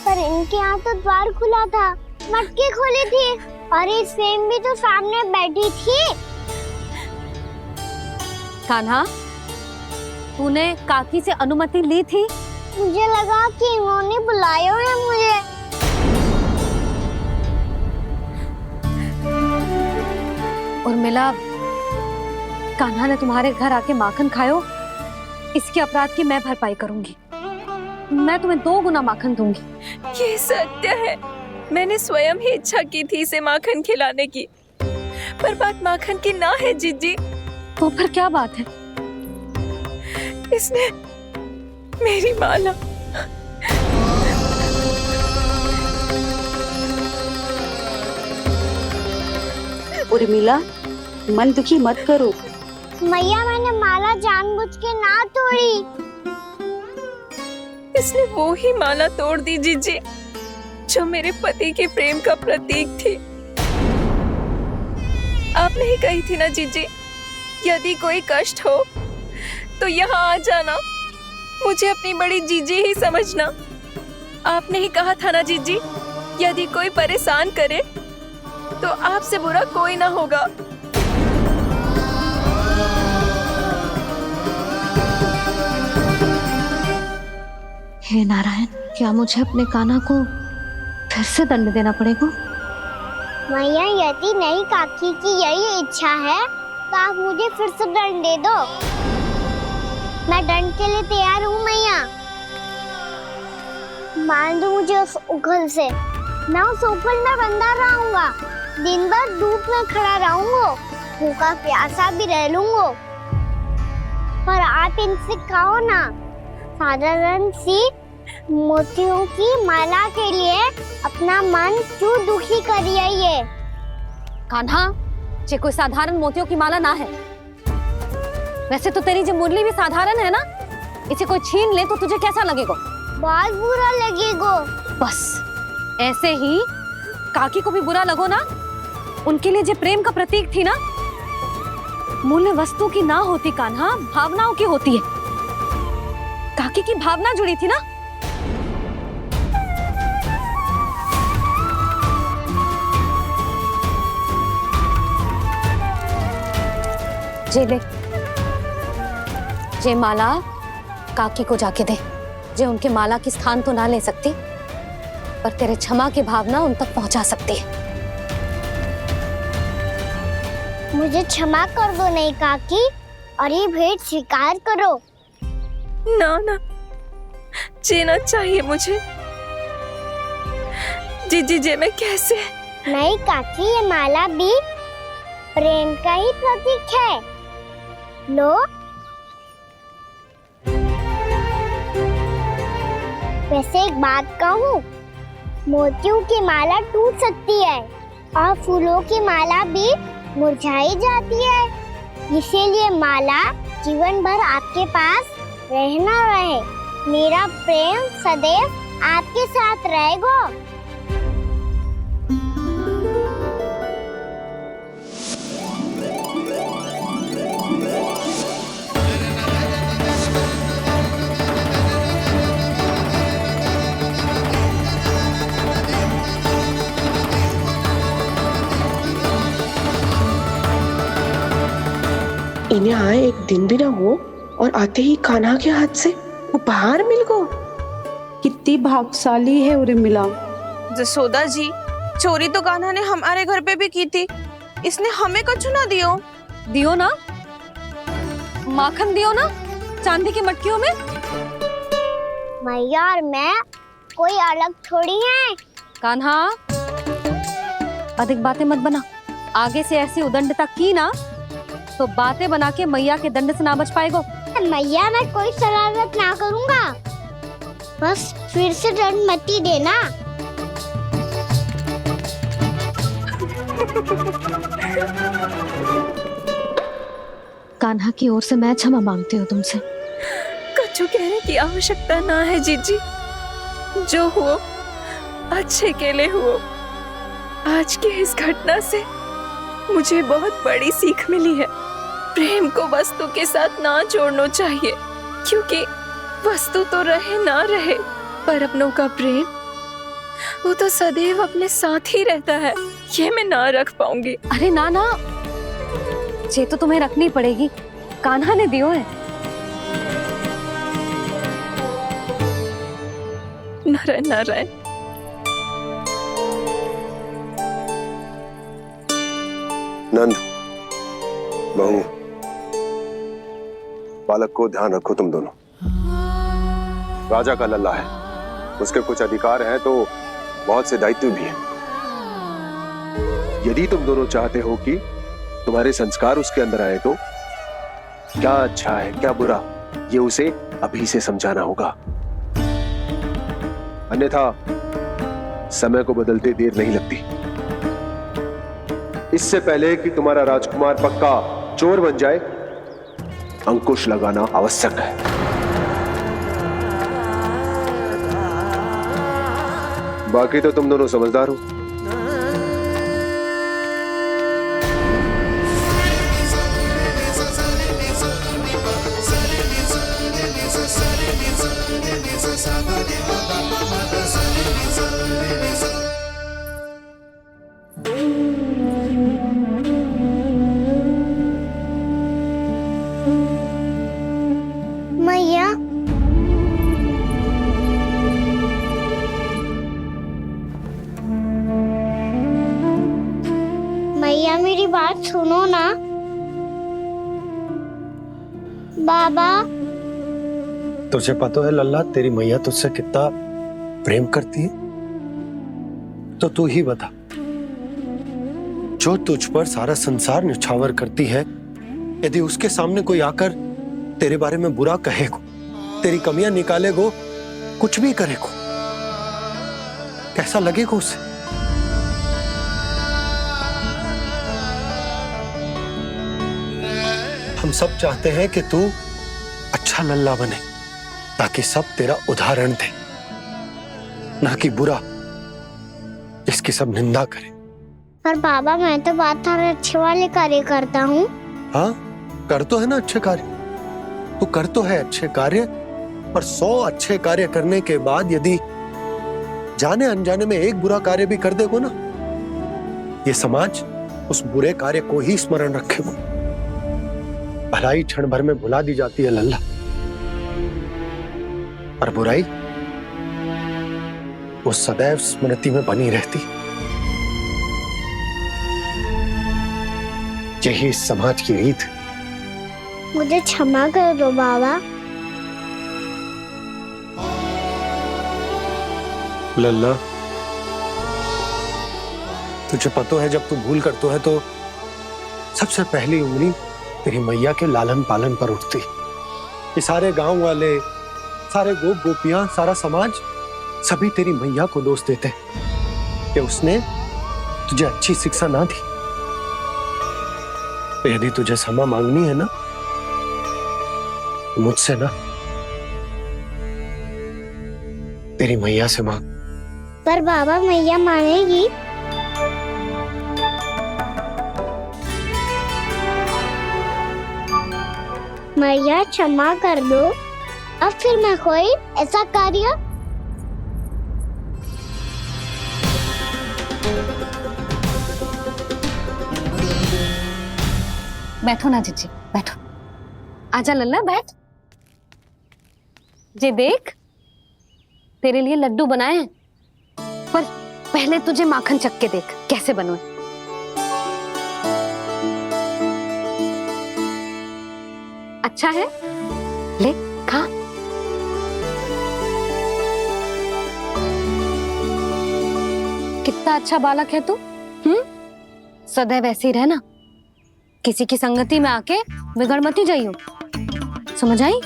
पर इनके यहाँ तो द्वार खुला था, मटकी खोली थी और इस फेम भी तो सामने बैठी थी। कान्हा, तूने काकी से अनुमति ली थी? मुझे लगा कि इन्होंने बुलाया है मुझे। उर्मिला, कान्हा ने तुम्हारे घर आके माखन खायो, इसके अपराध की मैं भरपाई करूंगी। मैं तुम्हें 2 गुना माखन दूंगी। ये सत्य है, मैंने स्वयं ही इच्छा की थी इसे माखन खिलाने की, पर बात माखन की ना है जीजी। तो फिर क्या बात है? इसने मेरी माला उर्मिला, मन दुखी मत करो। मैया, मैंने माला जानबूझ के ना तोड़ी। इसने वो ही माला तोड़ दी जीजी जो मेरे पति के प्रेम का प्रतीक थी। आपने ही कही थी ना जीजी, यदि कोई कष्ट हो तो यहाँ आ जाना, मुझे अपनी बड़ी जीजी ही समझना। आपने ही कहा था ना जीजी, यदि कोई परेशान करे तो आपसे बुरा कोई ना होगा। हे नारायण, क्या मुझे अपने कान्हा को फिर से दंड देना पड़ेगा। मैया यदि नहीं काकी की यही इच्छा है तो आप मुझे फिर से दंड दे दो। मैं दंड के लिए तैयार हूँ मैया। मान दो मुझे उस उखल से, मैं उस उखल में बंधा रहूंगा, दिन भर धूप में खड़ा रहूंगा, भूखा प्यासा भी रह लूंगा। पर आप इनसे कहो ना, साधारण सी मोतियों की माला के लिए अपना मन क्यों दुखी करिए ये? कान्हा, ये कोई साधारण मोतियों की माला ना है। वैसे तो तेरी जो मुरली भी साधारण है ना, इसे कोई छीन ले तो तुझे कैसा लगेगा? बहुत बुरा लगेगा। बस ऐसे ही काकी को भी बुरा लगो ना। उनके लिए जो प्रेम का प्रतीक थी ना, मूल्य वस्तु की ना होती कान्हा, भावनाओं की होती है। काकी की भावना जुड़ी थी ना। जे ले, जे माला काकी को जाके दे। जे उनके माला की स्थान तो ना ले सकती, पर तेरे क्षमा की भावना उन तक पहुंचा सकती है। मुझे क्षमा कर दो नहीं काकी, और ये भेंट स्वीकार करो। ना ना, जीना चाहिए मुझे। जी जे मैं कैसे? नहीं काकी, ये माला भी प्रेम का ही प्रतीक है। लो, वैसे एक बात कहूँ, मोतियों की माला टूट सकती है और फूलों की माला भी मुरझाई जाती है। इसीलिए माला जीवन भर आपके पास रहना रहे। मेरा प्रेम सदैव आपके साथ रहेगा। इन्हें आए एक दिन भी ना हो और आते ही कान्हा के हाथ से उपहार मिल गो। कितनी भाग्यशाली है उर्मिला। जसोदा जी, चोरी तो कान्हा ने हमारे घर पे भी की थी। इसने हमें कछु ना दियो। दियो ना, माखन दियो ना, चांदी की मटकियों में। मैया और मैं कोई अलग थोड़ी हैं। कान्हा, अधिक बातें मत बना। आगे से ऐसी उदंडता की ना तो बातें बना के मैया के दंड से ना बच पाएगो। मैया, मैं कोई शरारत ना करूंगा, बस फिर से दंड मत ही देना। कान्हा की ओर से मैं क्षमा मांगती हूँ तुमसे। कछु कहने की आवश्यकता ना है जीजी। जो हुआ अच्छे के लिए हुआ। आज की इस घटना से मुझे बहुत बड़ी सीख मिली है। प्रेम को वस्तु के साथ ना जोड़ना चाहिए, क्योंकि वस्तु तो रहे ना रहे, पर अपनों का प्रेम वो तो सदैव अपने साथ ही रहता है। ये मैं ना रख पाऊंगी। अरे ना ना, ये तो तुम्हें रखनी पड़ेगी। कान्हा ने दियो है। नारायण नारायण। नंद, बहू, बालक को ध्यान रखो तुम दोनों। राजा का लल्ला है, उसके कुछ अधिकार हैं तो बहुत से दायित्व भी हैं। यदि तुम दोनों चाहते हो कि तुम्हारे संस्कार उसके अंदर आए तो क्या अच्छा है क्या बुरा, ये उसे अभी से समझाना होगा। अन्यथा समय को बदलते देर नहीं लगती। इससे पहले कि तुम्हारा राजकुमार पक्का चोर बन जाए, अंकुश लगाना आवश्यक है। बाकी तो तुम दोनों समझदार हो। मैया, सुनो ना। बाबा, तुझे पता है लल्ला, तेरी मैया तुझसे कितना प्रेम करती है? तो तू ही बता, जो तुझ पर सारा संसार न्यौछावर करती है, यदि उसके सामने कोई आकर तेरे बारे में बुरा कहेगो, तेरी कमियां निकालेगो, कुछ भी करेगो, कैसा लगेगा उसे? हम सब चाहते हैं कि तू अच्छा लल्ला बने, ताकि सब तेरा उदाहरण दे, ना कि बुरा जिसकी सब निंदा करे। पर बाबा, मैं तो बात हर अच्छे वाले कार्य करता हूँ। हाँ, कर तो है ना अच्छे कार्य, तू कर तो है अच्छे कार्य, पर 100 अच्छे कार्य करने के बाद यदि जाने अनजाने में एक बुरा कार्य भी कर देगो ना, ये समाज उस बुरे कार्य को ही स्मरण रखेगो। भलाई क्षण भर में भुला दी जाती है लल्ला, पर बुराई वो सदैव स्मृति में बनी रहती। यही इस समाज की रीत। मुझे क्षमा कर दो बाबा। लल्ला, तुझे पता है जब तू भूल करतो है तो सबसे पहली उंगली तेरी मैया के लालन पालन पर उठती। ये सारे गांव वाले, सारे गोप गोपियां, सारा समाज सभी तेरी मैया को दोष देते कि उसने तुझे अच्छी शिक्षा ना दी। तो यदि तुझे क्षमा मांगनी है ना, मुझसे ना, तेरी मैया से मांग। पर बाबा, मैया मानेगी? मैया क्षमा कर दो, अब फिर मैं कोई ऐसा कार्य। बैठो ना जीजी, बैठो। आजा लल्ला, बैठ। जे देख, तेरे लिए लड्डू बनाए हैं, पर पहले तुझे माखन चख के देख कैसे बनो। अच्छा है, ले खा। कितना अच्छा बालक है तू। सदैव ऐसे ही रहना, किसी की संगति में आके बिगड़ मत जाइयो, समझ आई?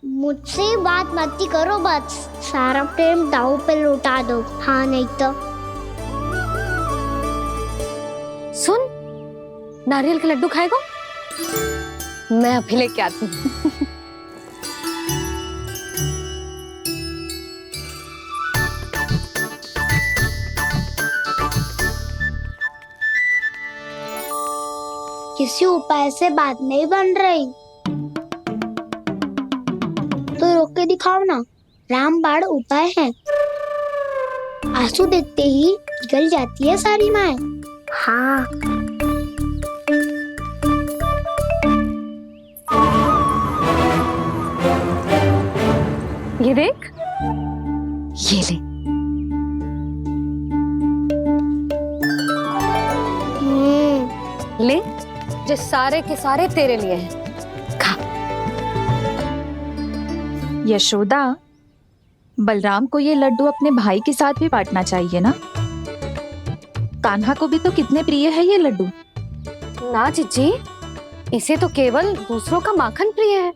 मुझसे बात मत करो, बस सारा प्रेम दाव पे लौटा दो। हाँ, नहीं तो सुन, नारियल के लड्डू खाएगा? मैं अभी लेके आती हूँ। किसी उपाय से बात नहीं बन रही तो रोक के दिखाओ ना। रामबाण उपाय है, आंसू देखते ही निकल जाती है सारी माए। हाँ, ये देख, ये ले। ले, जो सारे के सारे तेरे लिए हैं, खा। यशोदा, बलराम को ये लड्डू अपने भाई के साथ भी बांटना चाहिए ना। कान्हा को भी तो कितने प्रिय है ये लड्डू। ना जीजी, इसे तो केवल दूसरों का माखन प्रिय है।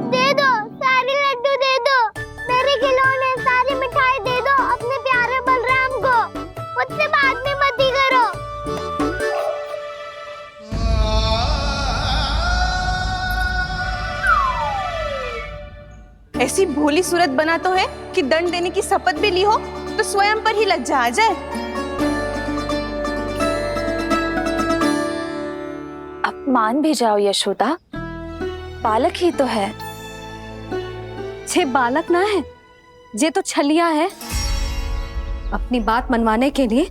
दे दो, सारे लड्डू दे दो, मेरे खिलौने, सारी मिठाई दे दो अपने प्यारे बलराम को। मुझसे बात में मत ही करो। ऐसी भोली सूरत बना तो है कि दंड देने की शपथ भी ली हो तो स्वयं पर ही लज्जा आ जाए। मान भी जाओ यशोदा, बालक ही तो है। छे बालक ना है ये तो छलिया है। अपनी बात मनवाने के लिए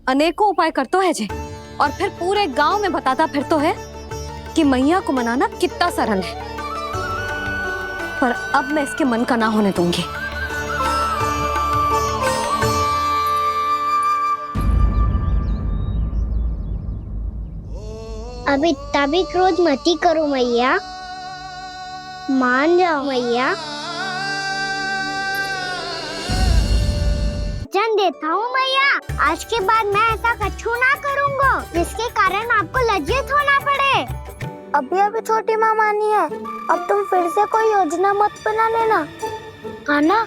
अनेकों उपाय करतो है जे, और फिर पूरे गांव में बताता फिरतो है कि मैया को मनाना कितना सरल है। पर अब मैं इसके मन का ना होने दूंगी। अब इतना भी क्रोध मती करो मैया, मान जाओ मैया। वचन देता हूँ मैया, आज के बाद मैं ऐसा कछु ना करूँगा जिसके कारण आपको लज्जित होना पड़े। अभी अभी छोटी माँ मानी है, अब तुम फिर से कोई योजना मत बना लेना, हाँ ना?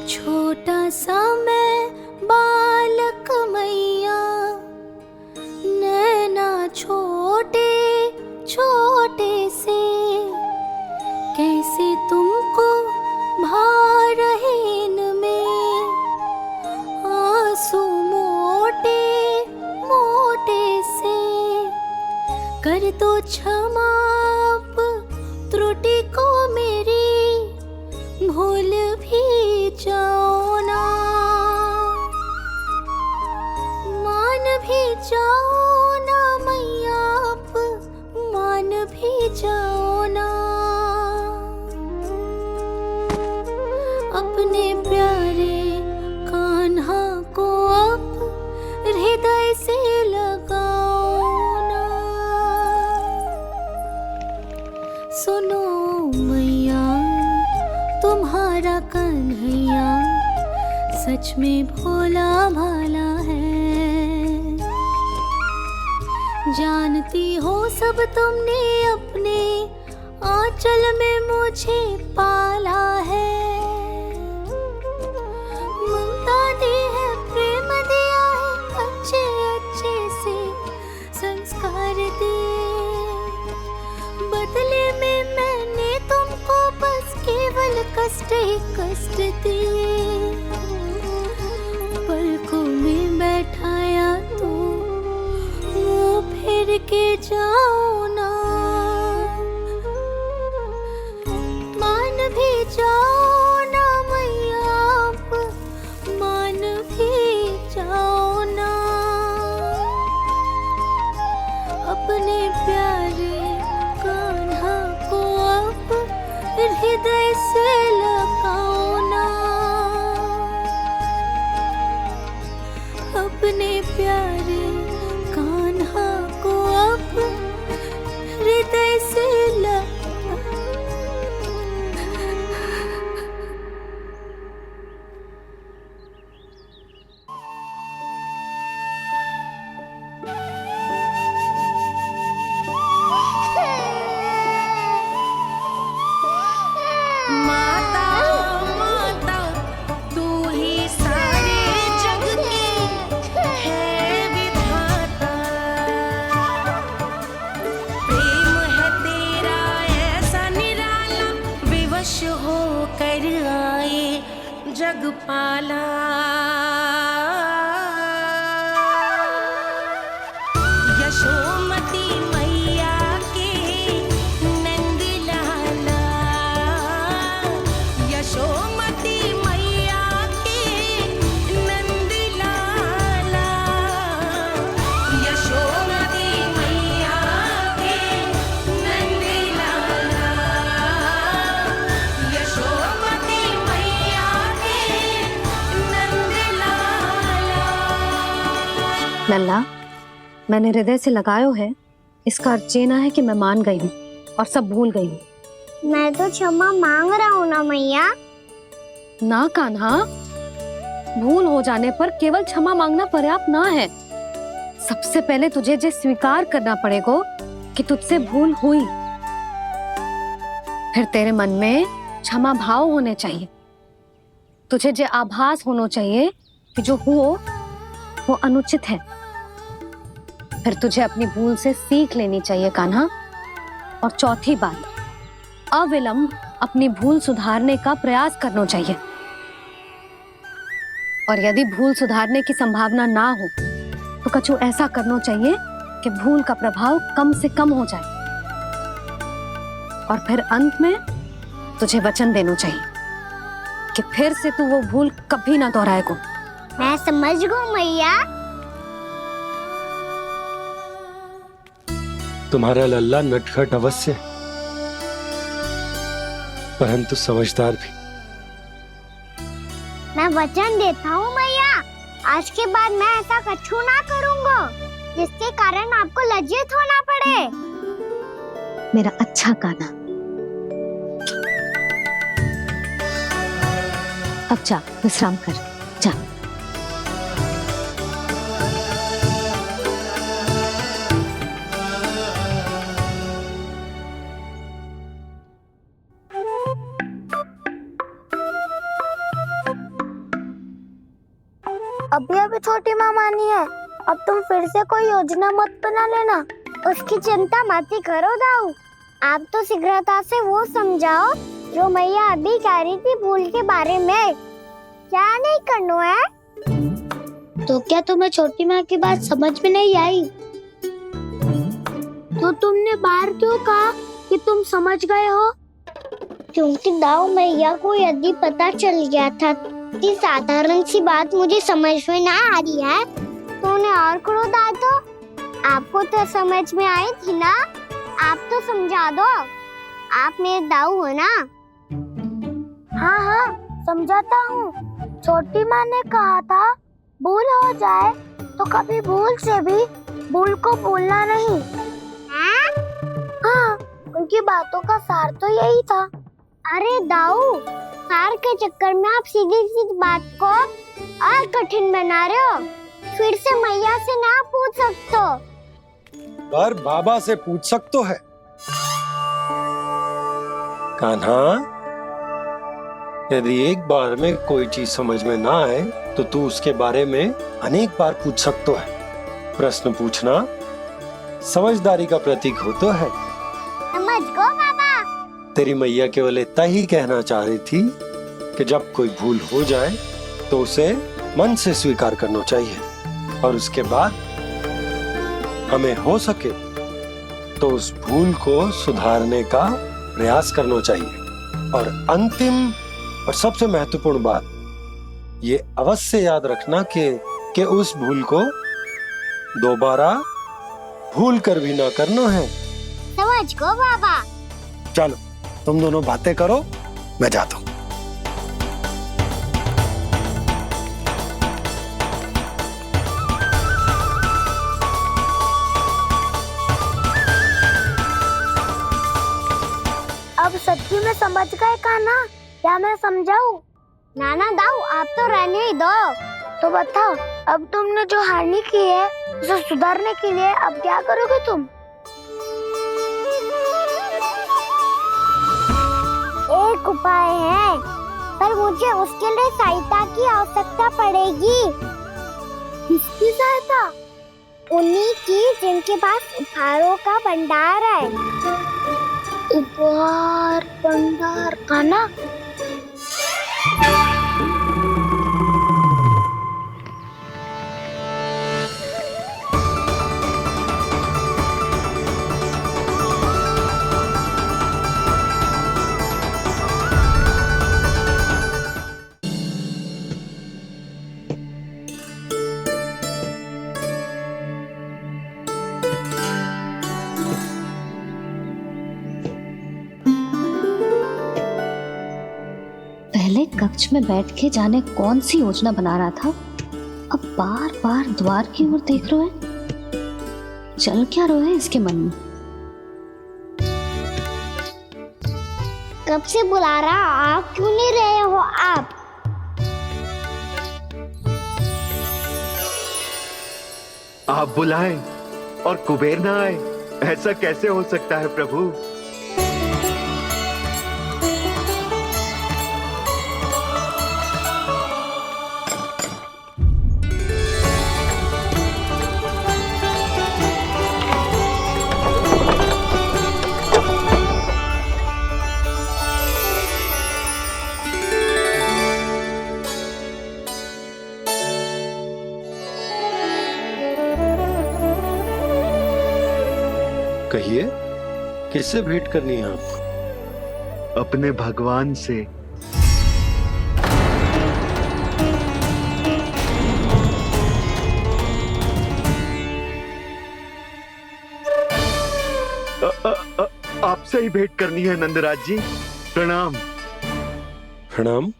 छोटा सा मैं बालक मैया, नैना छोटे छोटे से, कैसे तुमको भा रहे इनमें आंसू मोटे मोटे से। कर दो क्षमा त्रुटि को मेरी, भूल भी जाओ ना, मान भी जाओ ना मैया, आप मान भी जाओ ना। अपने प्यारे कान्हा को अब हृदय से लगाओ ना। सुनो मैया, तुम्हारा कन्हैया सच में भोला भाला है। जानती हो सब तुमने अपने आंचल में मुझे पाला है। ममता दी है, प्रेम दिया है, अच्छे अच्छे से संस्कार दिए। बदले में मैंने तुमको बस केवल कष्ट ही कष्ट दिए। पलकों में बैठाया तो मुंह फेर के जाओ ना, मान भी जाओ ना मैया, आप मान भी जाओ ना। अपने प्यारे कान्हा को अब हृदय से लगाओ ना। अपने प्यारे कान्हा को अब हृदय से जगपाला। यशोमती मैया के नंद लाला, यशोमती मैया के नंद लाला, यशोमती मैया के नंद लाला, यशोमती मैया के नंद लाला। लल्ला, मैंने हृदय से लगायो है, इसका अर्थ ये ना है कि मैं मान गई हूँ और सब भूल गई हूँ। मैं तो क्षमा मांग रहा हूँ ना मैया। ना कान्हा, भूल हो जाने पर केवल क्षमा मांगना पर्याप्त ना है। सबसे पहले तुझे जे स्वीकार करना पड़ेगा कि तुझसे भूल हुई, फिर तेरे मन में क्षमा भाव होने चाहिए। तुझे जे आभास होना चाहिए कि जो हुआ वो अनुचित है। फिर तुझे अपनी भूल से सीख लेनी चाहिए कान्हा। और चौथी बात, अविलंब अपनी भूल सुधारने का प्रयास करना चाहिए। और यदि भूल सुधारने की संभावना ना हो तो कछु ऐसा करना चाहिए कि भूल का प्रभाव कम से कम हो जाए, और फिर अंत में तुझे वचन देना चाहिए कि फिर से तू वो भूल कभी ना दोहराएगा। मैं समझ गई मैया। तुम्हारा लल्ला नटखट अवश्य है, परंतु समझदार भी। मैं वचन देता हूँ मैया, आज के बाद मैं ऐसा कछु ना करूँगा जिसके कारण आपको लज्जित होना पड़े। मेरा अच्छा कान्हा, अब जा विश्राम कर, जा। अभी अभी छोटी माँ मानी है, अब तुम फिर से कोई योजना मत बना लेना। उसकी चिंता मत ही करो दाऊ, आप तो शीघ्रता से वो समझाओ जो मैया अभी कह रही थी भूल के बारे में। क्या नहीं करना है? तो क्या तुम्हें छोटी माँ की बात समझ में नहीं आई? तो तुमने बाहर क्यों कहा कि तुम समझ गए हो? क्योंकि दाऊ मैया को यदि पता चल गया था कि साधारण सी बात मुझे समझ में ना आ रही है तो उन्हें और क्रोध आया। तो आपको तो समझ में आई थी ना, आप तो समझा दो, आप मेरे दाऊ हो ना। हाँ हाँ समझाता हूँ। छोटी माँ ने कहा था भूल हो जाए तो कभी भूल से भी भूल को भूलना नहीं। हाँ उनकी बातों का सार तो यही था। अरे दाऊ, सार के चक्कर में आप सीधी सीधी बात को और कठिन बना रहे हो। फिर से मैया से ना पूछ सकते हो, पर बाबा से पूछ सकते है। कान्हा, यदि एक बार में कोई चीज समझ में ना आए तो तू उसके बारे में अनेक बार पूछ सकते है। प्रश्न पूछना समझदारी का प्रतीक होता है। समझ गो बाबा। तेरी मैया केवल इतना ही कहना चाह रही थी कि जब कोई भूल हो जाए तो उसे मन से स्वीकार करना चाहिए, और उसके बाद हमें हो सके तो उस भूल को सुधारने का प्रयास करना चाहिए। और अंतिम और सबसे महत्वपूर्ण बात ये अवश्य याद रखना कि उस भूल को दोबारा भूल कर भी ना करना है। समझ गो बाबा। चलो तुम दोनों बातें करो, मैं जाता हूँ। अब सच्ची में समझ गए कान्हा, क्या मैं समझाऊं? नाना दाऊ, आप तो रहने ही दो। तो बताओ, अब तुमने जो हानि की है उसे सुधारने के लिए अब क्या करोगे तुम? एक उपाय है, पर मुझे उसके लिए सहायता की आवश्यकता पड़ेगी। किसकी सहायता? उन्हीं की जिनके पास उपहारों का भंडार है। उपहार भंडार का ना? पहले कक्ष में बैठ के जाने कौन सी योजना बना रहा था, अब बार बार द्वार की ओर देख रहे हैं। चल क्या रहा है इसके मन में? कब से बुला रहा, आप क्यों नहीं रहे हो? आप बुलाएं और कुबेर ना आए, ऐसा कैसे हो सकता है प्रभु? कहिए, किससे भेंट करनी है आपको? अपने भगवान से। आपसे ही भेंट करनी है नंदराज जी। प्रणाम। प्रणाम।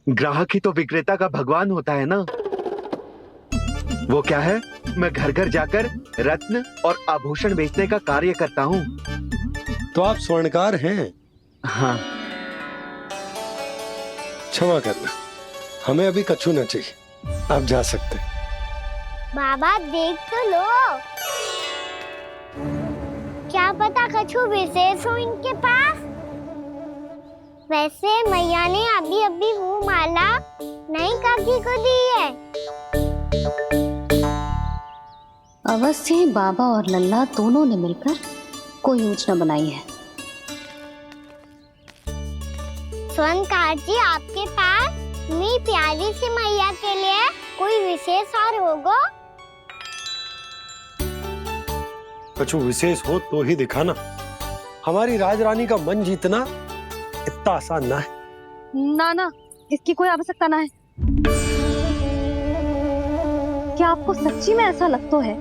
ग्राहक ही तो विक्रेता का भगवान होता है ना। वो क्या है, मैं घर घर जाकर रत्न और आभूषण बेचने का कार्य करता हूँ। तो आप स्वर्णकार हैं? हाँ। क्षमा करना, हमें अभी कछु न चाहिए, आप जा सकते हैं। बाबा देख तो लो, क्या पता कछु विशेष हो इनके पास। वैसे मैया ने अभी अभी वो माला नई काकी को दी है। अवश्य ही बाबा और लल्ला दोनों ने मिलकर कोई योजना बनाई है। स्वर्णकार जी, आपके पास मेरी प्यारी सी मैया के लिए कोई विशेष हार होगा? कछु विशेष हो तो ही दिखाना। हमारी राजरानी का मन जीतना इतना आसान ना है। ना, इसकी कोई आवश्यकता ना है। क्या आपको सच्ची में ऐसा लगता है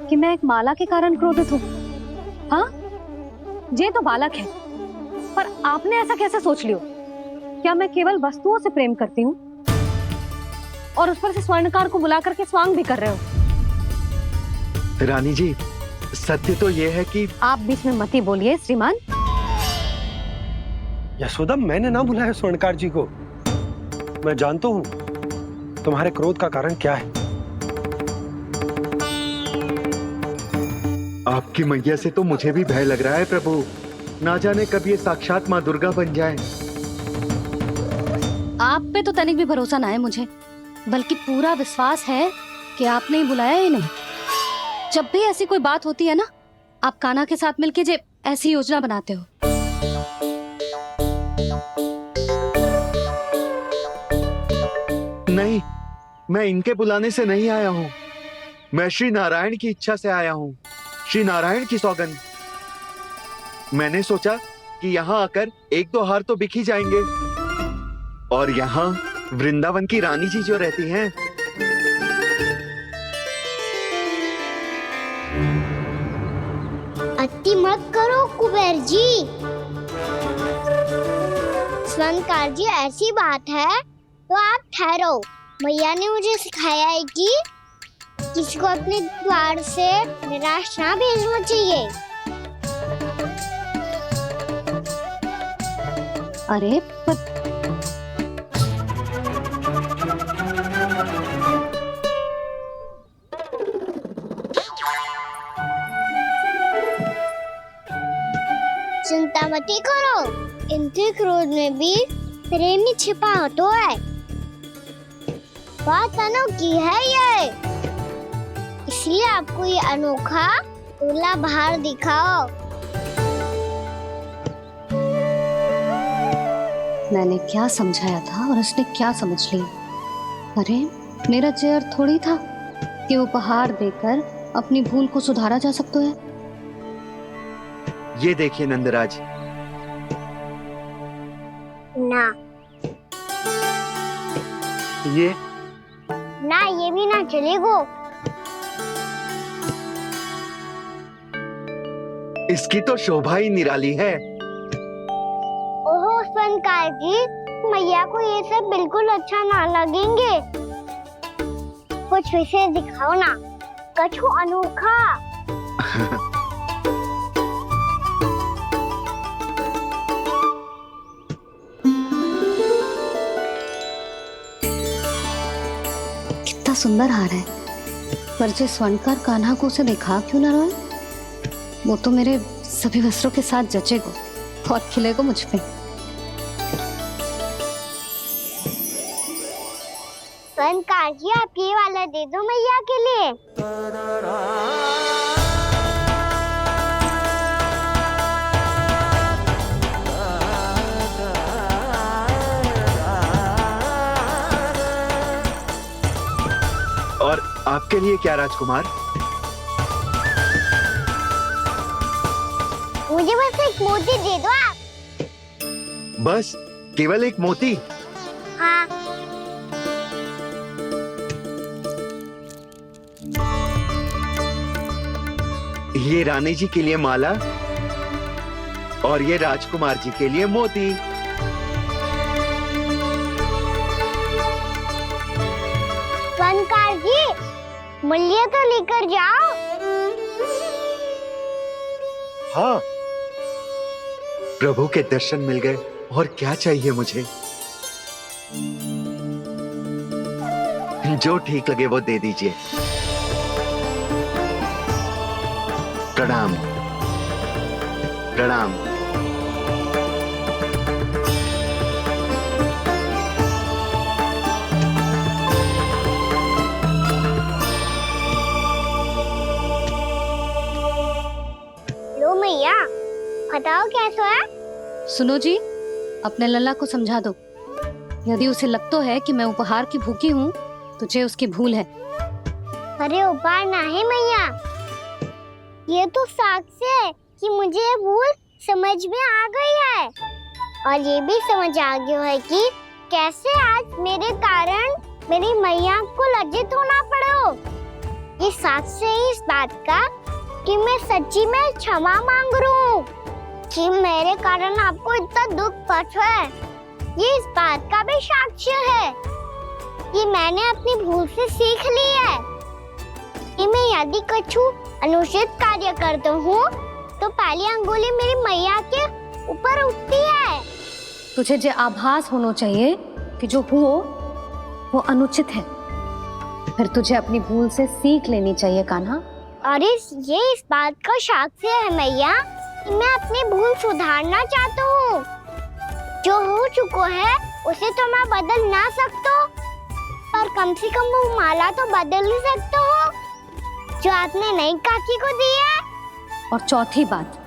कि मैं एक माला के कारण क्रोधित हूँ? हाँ, ये तो बालक है, पर आपने ऐसा कैसे सोच लियो? क्या मैं केवल वस्तुओं से प्रेम करती हूँ और उस पर से स्वर्णकार को बुला करके स्वांग भी कर रहे हो? रानी जी, सत्य तो ये है कि आप बीच में मत ही बोलिए श्रीमान। यशोदा, मैंने ना बुलाया स्वर्णकार जी को। मैं जानता हूँ तुम्हारे क्रोध का कारण क्या है। आपकी मैया से तो मुझे भी भय लग रहा है प्रभु। ना जाने कब ये साक्षात माँ दुर्गा बन जाए। आप पे तो तनिक भी भरोसा ना है मुझे, बल्कि पूरा विश्वास है कि आपने ही बुलाया ही नहीं। जब भी ऐसी कोई बात होती है ना, आप कान्हा के साथ मिलके जे ऐसी योजना बनाते हो। नहीं, मैं इनके बुलाने से नहीं आया हूँ। मैं श्री नारायण की इच्छा से आया हूँ, श्री नारायण की सौगंध। मैंने सोचा कि यहाँ आकर एक दो हार तो बिक ही जाएंगे। और यहाँ वृंदावन की रानी जी जो रहती हैं, अति मत करो कुबेर जी। स्वर्णकार जी, ऐसी बात है तो आप ठहरो। मैया ने मुझे सिखाया है कि किसी को अपने द्वार से निराश ना भेजना चाहिए। अरे पर चिंता मत करो, इनके क्रोध में भी प्रेम ही छिपा होता है। बात अनोखी है ये, इसलिए आपको ये अनोखा दूल्हा बाहर दिखाओ। मैंने क्या समझाया था और उसने क्या समझ लिया? अरे मेरा चेयर थोड़ी था कि उपहार देकर अपनी भूल को सुधारा जा सकता है। ये देखिए नंदराज। ना ये ना, ये भी ना चलेगा। इसकी तो शोभा ही निराली है। ओहो स्वर्णकार जी, मैया को ये सब बिल्कुल अच्छा ना लगेंगे। कुछ विशेष दिखाओ ना, कछु अनोखा। कितना सुंदर हार है, पर जो स्वर्णकार कान्हा को उसे दिखा क्यों ना रोए? वो तो मेरे सभी वस्त्रों के साथ जचेगा और खिलेगा मुझ पे। स्वर्णकार जी, आप ये वाला दे दो मैया के लिए। और आपके लिए क्या राजकुमार? मुझे बस एक मोती दे दो आप। बस केवल एक मोती? हाँ। ये रानी जी के लिए माला और ये राजकुमार जी के लिए मोती। फनकार जी, मूल्य तो लेकर जाओ। हाँ, प्रभु के दर्शन मिल गए और क्या चाहिए मुझे? जो ठीक लगे वो दे दीजिए। प्रणाम प्रणाम। लो मैया, बताओ कैसा है? सुनो जी, अपने लल्ला को समझा दो। यदि उसे लगता है कि मैं उपहार की भूखी हूँ, तुझे उसकी भूल है। अरे उपहार ना है मैया, ये तो साक्ष्य है कि मुझे ये भूल समझ में आ गई है और ये भी समझ आ गया है कि कैसे आज मेरे कारण मेरी मैया को लज्जित होना पड़ो। ये साक्ष्य है इस बात का कि मैं सच्ची में क्षमा मांग रहा हूँ कि मेरे कारण आपको इतना दुख पहुंचा है। ये इस बात का भी साक्ष्य है कि मैंने अपनी भूल से सीख ली है कि मैं यदि कुछ अनुचित कार्य करता हूँ तो पहली अंगुली मेरी मैया के ऊपर उठती है। तुझे जो आभास होना चाहिए कि जो हुआ वो अनुचित है, फिर तुझे अपनी भूल से सीख लेनी चाहिए कान्हा। और ये इस बात का साक्ष्य है मैया कि मैं अपनी भूल सुधारना चाहता हूँ। जो हो चुका है उसे तो मैं बदल ना सकता, पर कम से कम वो माला तो बदल ही सकता हूँ जो आपने नई काकी को दी है। और चौथी बात,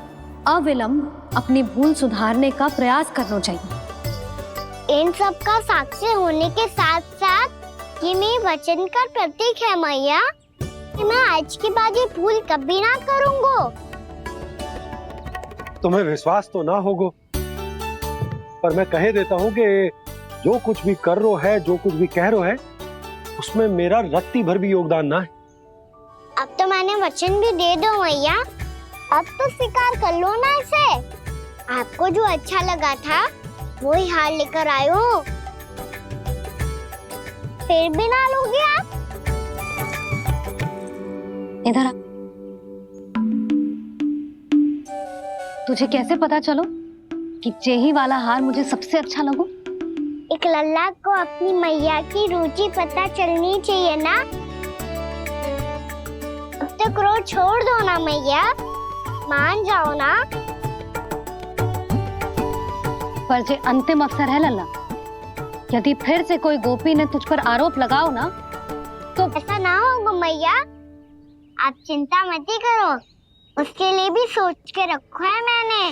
अविलंब अपनी भूल सुधारने का प्रयास करना चाहिए। इन सब का साक्ष्य होने के साथ साथ ये मेरे वचन का प्रतीक है मैया कि मैं आज के बाद ये भूल कभी ना करूँगा। तुम्हें विश्वास तो ना होगो, पर मैं कह देता हूँ कि जो कुछ भी कर रो है, जो कुछ भी कह रो है, उसमें मेरा रत्ती भर भी योगदान ना है। अब तो मैंने वचन भी दे दो मैया, अब तो स्वीकार कर लो ना इसे। आपको जो अच्छा लगा था वो ही हार लेकर आए हो, फिर भी ना लोगे आप? इधर आ। तुझे कैसे पता चलो कि जेही वाला हार मुझे सबसे अच्छा लगो? एक लल्ला को अपनी मैया की रुचि पता चलनी चाहिए ना। अब तो क्रोध छोड़ दो ना मैया, मान जाओ ना। पर जे अंतिम अवसर है लल्ला, यदि फिर से कोई गोपी ने तुझ पर आरोप लगाओ ना तो ऐसा ना होगा मैया, आप चिंता मत करो, उसके लिए भी सोच के रखा है मैंने।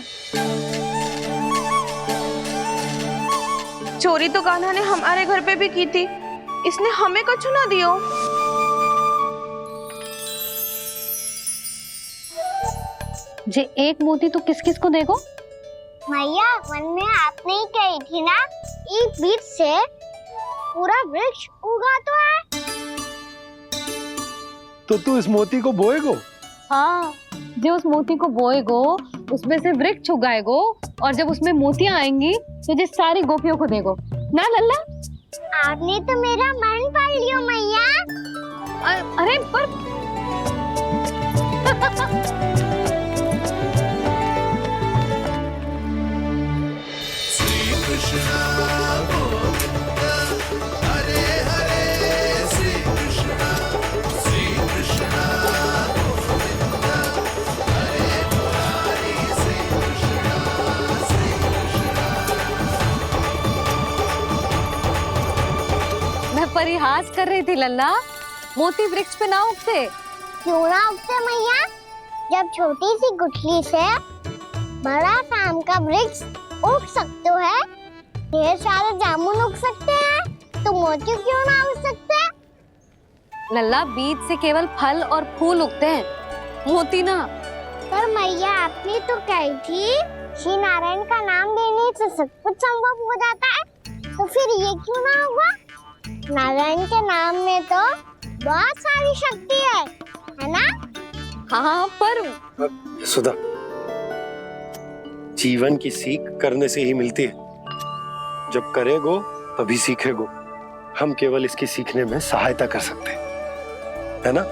चोरी तो कान्हा ने हमारे घर पे भी की थी, इसने हमें कछु ना दियो। जे एक मोती तो किस किस को देगो? मैया, मन में आपने ही कही थी ना, एक बीज से पूरा वृक्ष उगा तो है। तो तू इस मोती को बोएगो? हाँ, जो उस मोती को बोएगो उसमें से वृक्ष उगाएगो और जब उसमें मोतियां आएंगी तो जो सारी गोपियों को देगो ना लल्ला। आपने तो मेरा मन पढ़ लियो मैया। अरे पर श्री कृष्ण गोविंद हरे हरे, श्री कृष्ण गोविंद हरे मुरारी, श्री मैं परिहास कर रही थी लल्ला, मोती वृक्ष पे ना उगते। क्यों ना उगते मैया? जब छोटी सी गुठली से बड़ा आम का वृक्ष उग सकते है, ढेर सारे जामुन उग सकते हैं, तो मोती क्यों ना उग सकते? लल्ला, बीज से केवल फल और फूल उगते हैं, मोती ना। पर मैया आपने तो कही थी श्री नारायण का नाम लेने से सब कुछ संभव हो जाता है, तो फिर ये क्यों ना हुआ? नारायण के नाम में तो बहुत सारी शक्ति है ना? हाँ पर सुधा, जीवन की सीख करने से ही मिलती है। जब करेगो तभी सीखेगो। हम केवल इसकी सीखने में सहायता कर सकते हैं, है ना?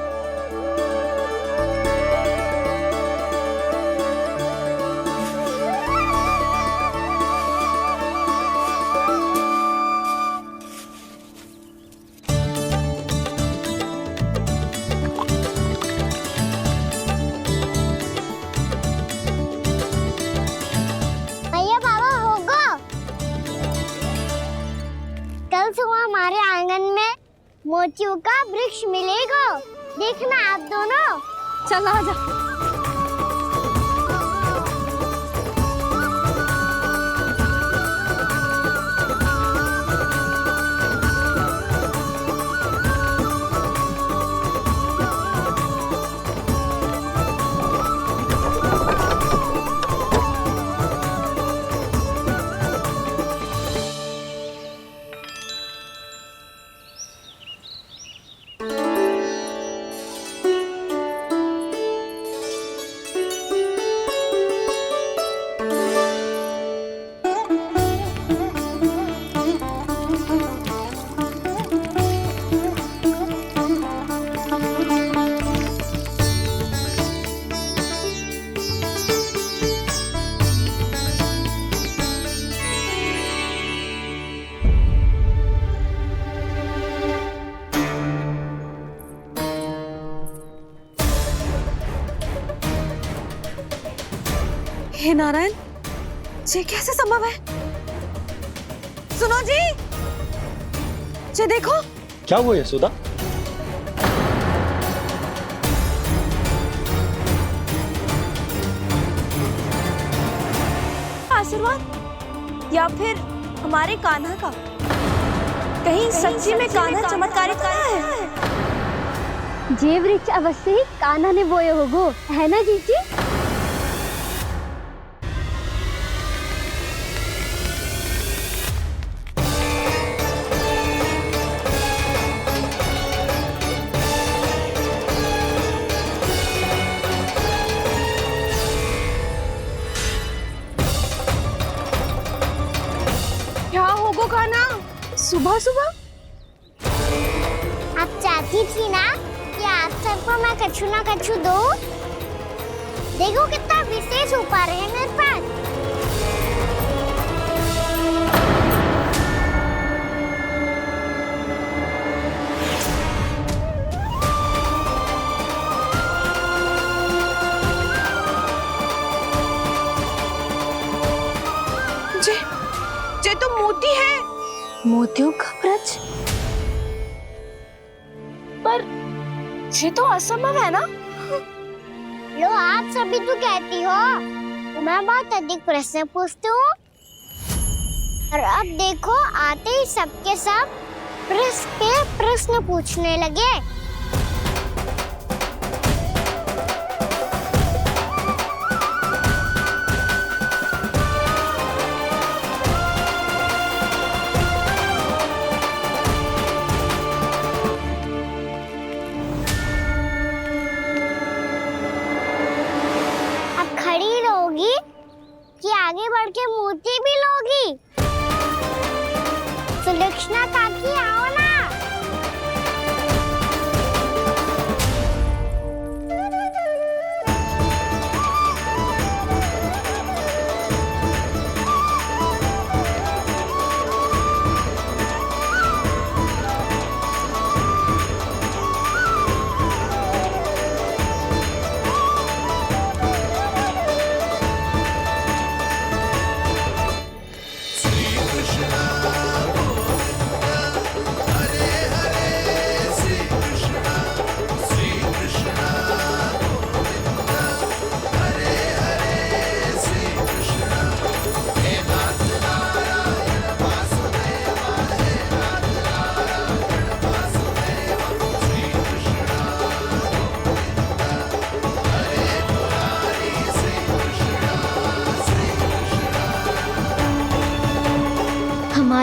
भैया बाबा होगो, कल सुबह हमारे आंगन में मोतियों का वृक्ष मिलेगा। देखना आप दोनों। चल आ जा। हे नारायण, ये कैसे संभव है? सुनो जी, ये देखो। क्या हुआ यशोदा? आशीर्वाद या फिर हमारे कान्हा का? कहीं सच्ची में कान्हा चमत्कारिक है? जे वृक्ष अवश्य ही कान्हा ने बोए होगो, है ना जीजी? क्या होगो कान्हा सुबह सुबह? आप चाहती थी ना कि आज सबको मैं कछु ना कछु दो। देखो कितना विशेष उपहार है मेरे पास। ये तो मोती है। मोतियों का ब्रज? पर ये तो असंभव है ना? लो आप सभी तो कहती हो, मैं बहुत अधिक प्रश्न पूछती हूँ, और अब देखो आते ही सबके सब प्रश्न पे प्रश्न पूछने लगे। खड़ी लोगी कि आगे बढ़ के मोती भी लोगी? सुलक्षणा काकी आओ ना।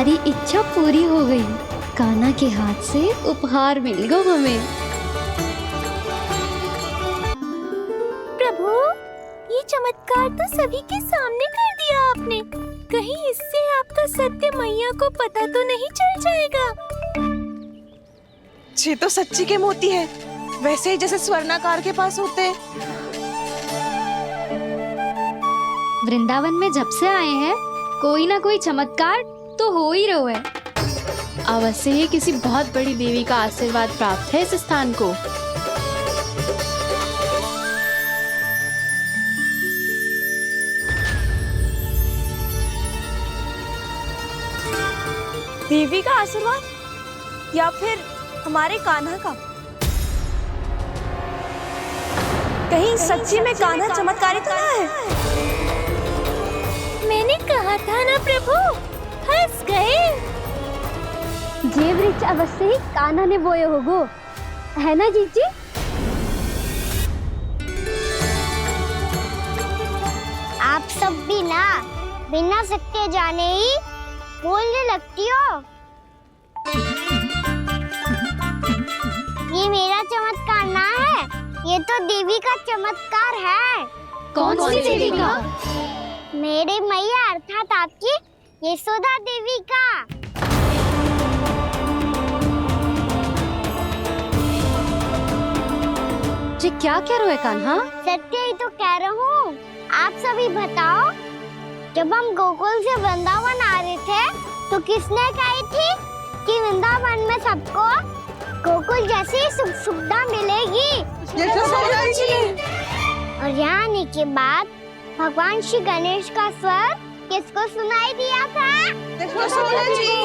हमारी इच्छा पूरी हो गई। कान्हा के हाथ से उपहार मिल गया हमें। प्रभु, ये चमत्कार तो सभी के सामने कर दिया आपने। कहीं इससे आपका सत्य मैया को पता तो नहीं चल जाएगा? ये तो सच्ची के मोती है, वैसे ही जैसे स्वर्णाकार के पास होते हैं। वृंदावन में जब से आए हैं कोई ना कोई चमत्कार तो हो ही रहा है। अवश्य ही किसी बहुत बड़ी देवी का आशीर्वाद प्राप्त है इस स्थान को। देवी का आशीर्वाद या फिर हमारे कान्हा का? कहीं सच्ची में कान्हा चमत्कारी तो ना है? मैंने कहा था ना प्रभु, फंस गए। जे वृक्ष अवश्य ही कान्हा ने बोए होगो, है ना जीजी? आप सब भी ना बिना सत्य जाने ही बोलने लगती हो। ये मेरा चमत्कार ना है, ये तो देवी का चमत्कार है। कौन सी देवी का? मेरे मैया अर्थात आपकी यशोदा देवी का। जी क्या कह रहे हो कान्हा? सत्य ही तो कह रहा हूँ। आप सभी बताओ, जब हम गोकुल से वृंदावन आ रहे थे तो किसने कही थी कि वृंदावन में सबको गोकुल जैसी सुख सुविधा मिलेगी? यशोदा जी। और यहाँ आने के बाद भगवान श्री गणेश का स्वर किसको सुनाई दिया था? यशोदा जी।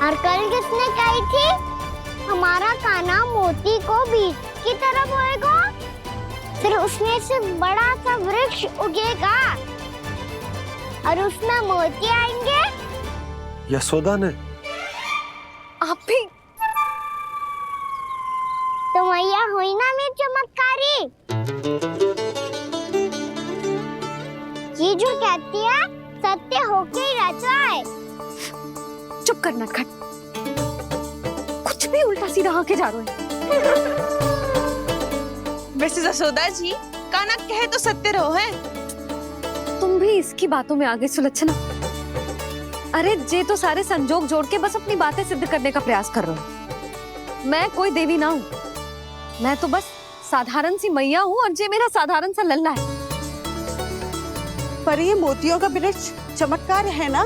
और कल किसने कही थी हमारा कान्हा मोती को बीज की तरफ होएगा, फिर उसमें से बड़ा सा वृक्ष उगेगा और उसमें मोती आएंगे? यशोदा ने? आप भी तो मैया हुई ना मेरी चमत्कारी। ये जो कहती है सत्य होके ही रहता है। चुप कर नटखट, कुछ भी उल्टा सीधा आके जा रहे हैं। वैसे यशोदा जी, कान्हा कहे तो सत्य रहो है। तुम भी इसकी बातों में आगे सुलझना। अरे जे तो सारे संजोग जोड़ के बस अपनी बातें सिद्ध करने का प्रयास कर रहे हो। मैं कोई देवी ना हूँ, मैं तो बस साधारण सी मैया हूँ और जे मेरा साधारण सा लल्ला है। पर ये मोतियों का वृक्ष चमत्कार है ना?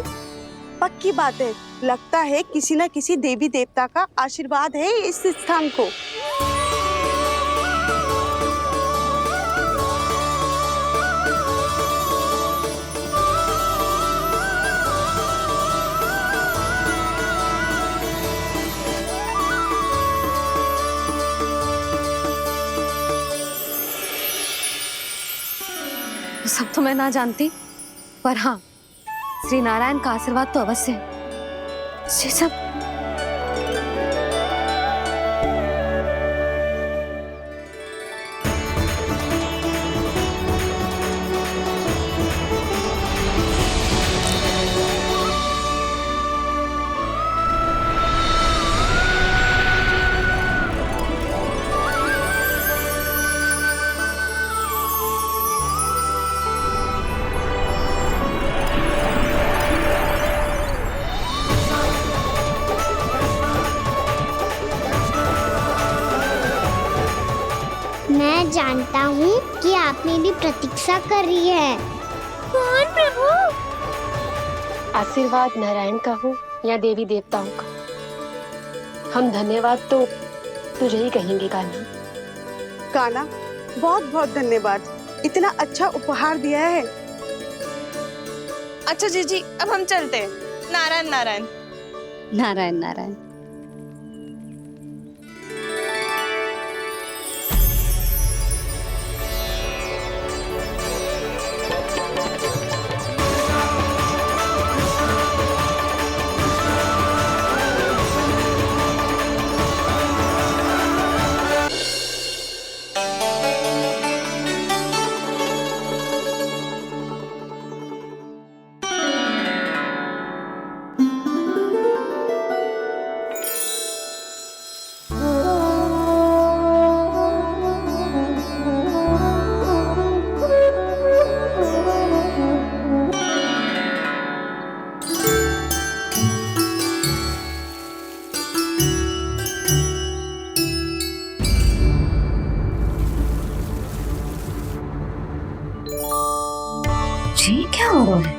पक्की बात है, लगता है किसी न किसी देवी देवता का आशीर्वाद है इस स्थान को। सब तो मैं ना जानती, पर हाँ, श्री नारायण का आशीर्वाद तो अवश्य है। ये सब मैं जानता हूँ कि आप मेरी प्रतीक्षा कर रही है। कौन प्रभु? आशीर्वाद नारायण का हो या देवी देवताओं का, हम धन्यवाद तो तुझे ही कहेंगे कान्हा। कान्हा, बहुत बहुत धन्यवाद, इतना अच्छा उपहार दिया है। अच्छा जीजी, अब हम चलते हैं। नारायण नारायण। नारायण नारायण। जी क्या हो रहा है?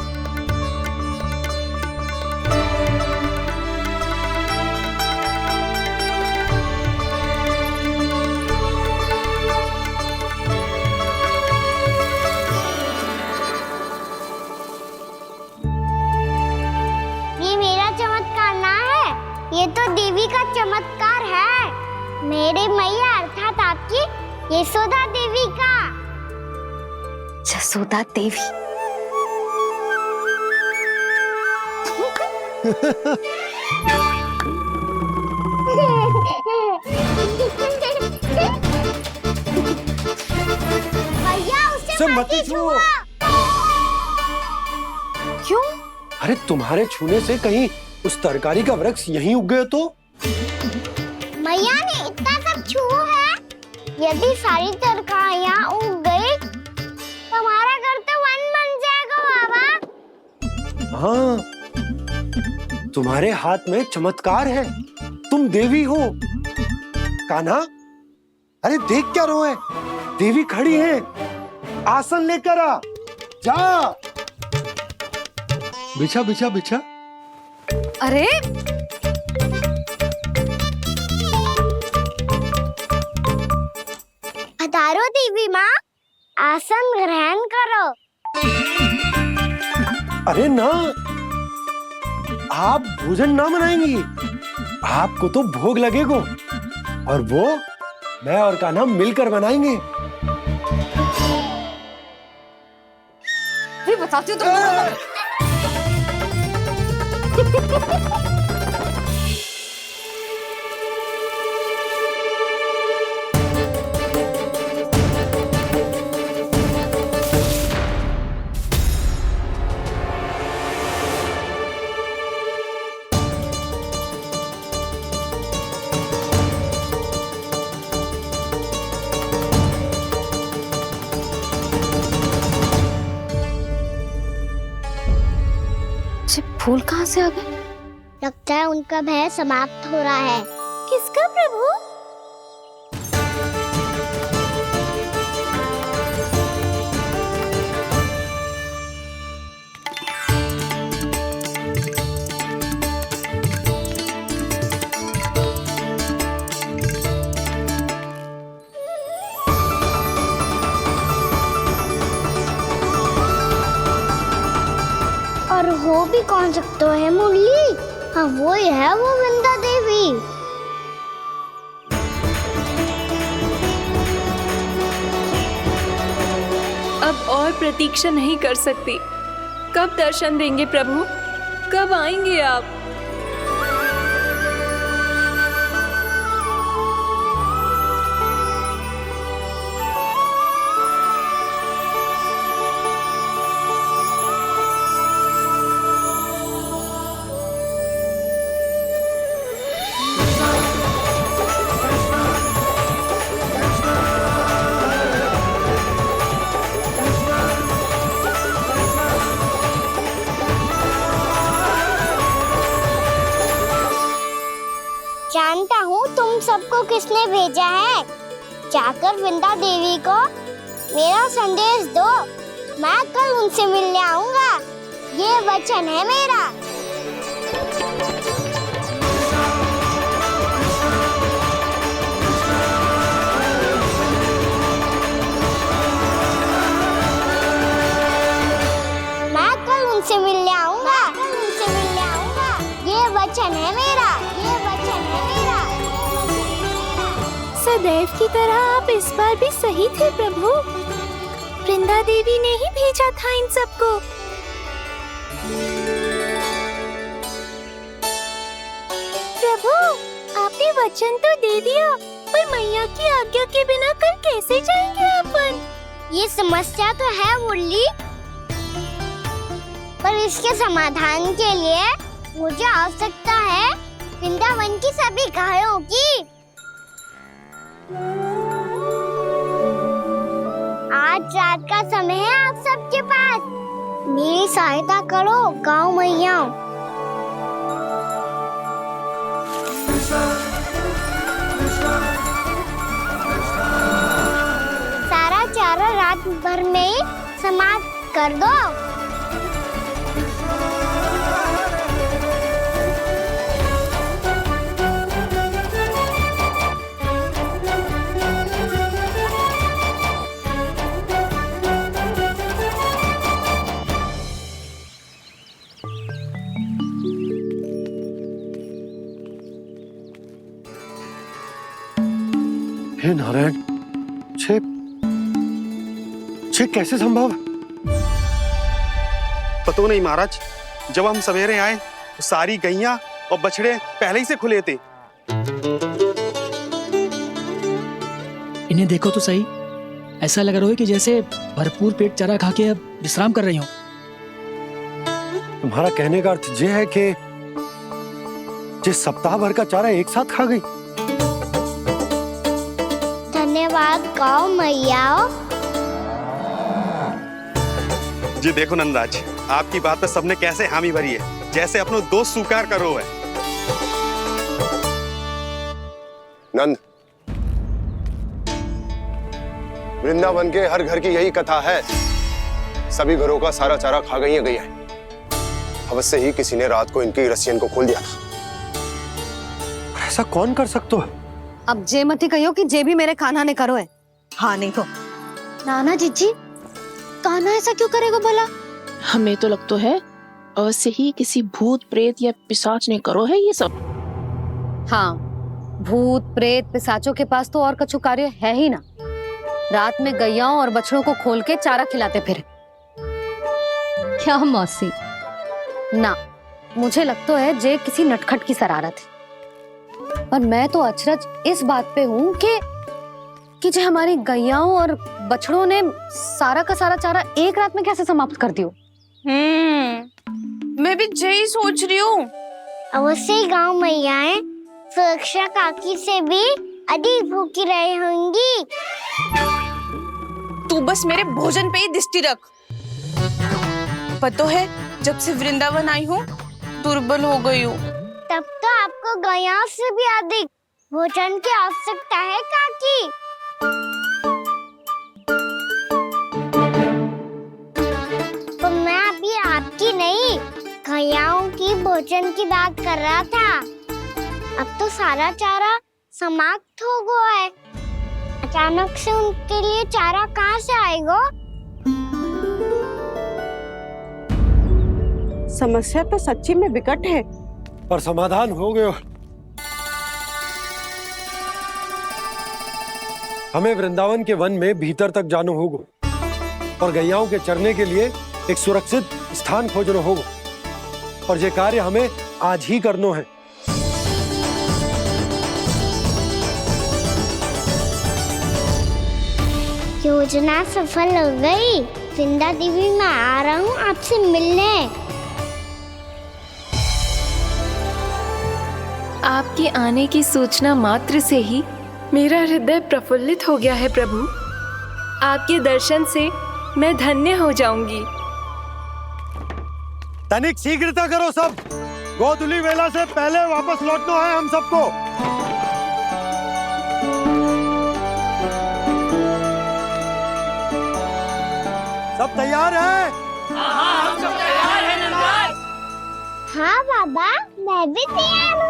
ये मेरा चमत्कार ना है, ये तो देवी का चमत्कार है। मेरे मैया अर्थात आपकी यशोदा देवी का। जसोदा देवी। भैया उसे सब मत मत छुओ। क्यों? अरे तुम्हारे छूने से कहीं उस तरकारी का वृक्ष यहीं उग गए तो? मैया ने इतना सब छुआ है, यदि सारी तरकारियां उग गई तो हमारा घर तो वन बन जाएगा बाबा। हाँ, तुम्हारे हाथ में चमत्कार है, तुम देवी हो। कान्हा, अरे देख क्या रहो है, देवी खड़ी है, आसन लेकर आ, जा। बिछा बिछा बिछा। अरे पधारो देवी माँ, आसन ग्रहण करो। अरे ना, आप भोजन ना मनाएंगी, आपको तो भोग लगेगा और वो मैं और कान्हा मिलकर बनाएंगे। फिर बताती हूँ तुमको। फूल कहाँ से आ गए? लगता है उनका भय समाप्त हो रहा है। किसका प्रभु? और हो भी कौन सकता है मुरली? हाँ वो ही है, वो वृंदा देवी। अब और प्रतीक्षा नहीं कर सकती। कब दर्शन देंगे प्रभु? कब आएंगे आप? जानता हूँ तुम सबको किसने भेजा है। जाकर वृंदा देवी को मेरा संदेश दो, मैं कल उनसे मिलने आऊंगा, ये वचन है मेरा। मैं कल उनसे मिलने आऊंगा, ये वचन है मेरा, ये वचन है मेरा। सदैव की तरह आप इस बार भी सही थे प्रभु। वृंदा देवी ने ही भेजा था इन सबको। प्रभु, आपने वचन तो दे दिया, पर मैया की आज्ञा के बिना कल कैसे जाएंगे अपन? ये समस्या तो है मुरली, पर इसके समाधान के लिए मुझे आवश्यकता है वृंदावन की सभी गायों की। आज रात का समय है आप सबके पास, मेरी सहायता करो गाँव मैया। सारा चारा रात भर में समाप्त कर दो। हे नारायण, छे कैसे संभव? पता नहीं महाराज, जब हम सवेरे आए तो सारी गैया और बछड़े पहले ही से खुले थे। इन्हें देखो तो सही, ऐसा लग रहा है कि जैसे भरपूर पेट चारा खा के अब विश्राम कर रही हो। तुम्हारा कहने का अर्थ यह है कि जिस सप्ताह भर का चारा एक साथ खा गई। धन्यवाद गौ मैया। जी देखो नंदराज, आपकी बात पर सबने कैसे हामी भरी है, जैसे अपनो दोस्त स्वीकार करो है। नंद, वृंदावन के हर घर की यही कथा है। सभी घरों का सारा चारा खा गई है। अवश्य ही किसी ने रात को इनकी रस्सियन को खोल दिया था। ऐसा कौन कर सकता है? अब जे मत ही कहियो कि जे भी मेरे कान्हा ने करो है। हाँ नहीं तो नाना जीजी, कान्हा ऐसा क्यों करेगा भला? हमें तो लगता है अवश्य ही किसी भूत प्रेत या पिशाच ने करो है ये सब। हाँ, भूत प्रेत पिशाचों के पास तो और कछु कार्य है ही ना। रात में गैयाओं और बछड़ों को खोल के चारा खिलाते फिर। क्या मौसी? ना, मुझे लगता है जे किसी नटखट की शरारत है। और मैं तो अचरज इस बात पे हूँ कि जो हमारी गैयाओं और बछड़ों ने सारा का सारा चारा एक रात में कैसे समाप्त कर दियो। मैं भी यही सोच रही हूँ। अवश्य ही गाँव मैयाएं सुरक्षा काकी से भी अधिक भूखी रही होंगी। तू बस मेरे भोजन पे ही दृष्टि रख। पता है, जब से वृंदावन आई हूँ दुर्बल हो गई हूँ। तब तो आपको गैयाओं से भी अधिक भोजन की आवश्यकता है काकी। तो मैं अभी आपकी नहीं, गैयाओं की भोजन की बात कर रहा था। अब तो सारा चारा समाप्त हो गया है। अचानक से उनके लिए चारा कहाँ से आएगा? समस्या तो सच्ची में विकट है, पर समाधान हो गयो। हमें वृंदावन के वन में भीतर तक जाना होगा और गैयाओं के चरने के लिए एक सुरक्षित स्थान खोजना होगा। और ये कार्य हमें आज ही करना है। योजना सफल हो गई। वृंदा देवी, मैं आ रहा हूँ आपसे मिलने। आपके आने की सूचना मात्र से ही मेरा हृदय प्रफुल्लित हो गया है प्रभु। आपके दर्शन से मैं धन्य हो जाऊंगी। तनिक शीघ्रता करो सब, गोधुली वेला से पहले वापस लौटना है हम सबको। सब तैयार है? हाँ, हम सब तैयार हैं नंदराज। हाँ बाबा, मैं भी तैयार हूँ।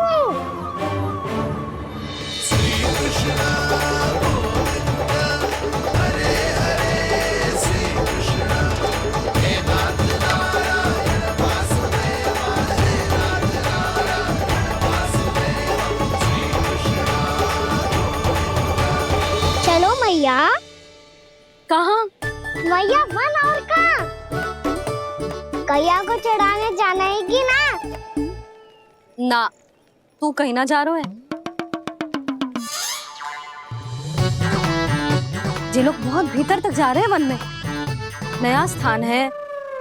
चलो मैया। कहाँ? मैया वन और कहाँ? गैया को चढ़ाने जाना है कि ना? ना, तू कहीं ना जा रहा है। जे लोग बहुत भीतर तक जा रहे हैं वन में, नया स्थान है,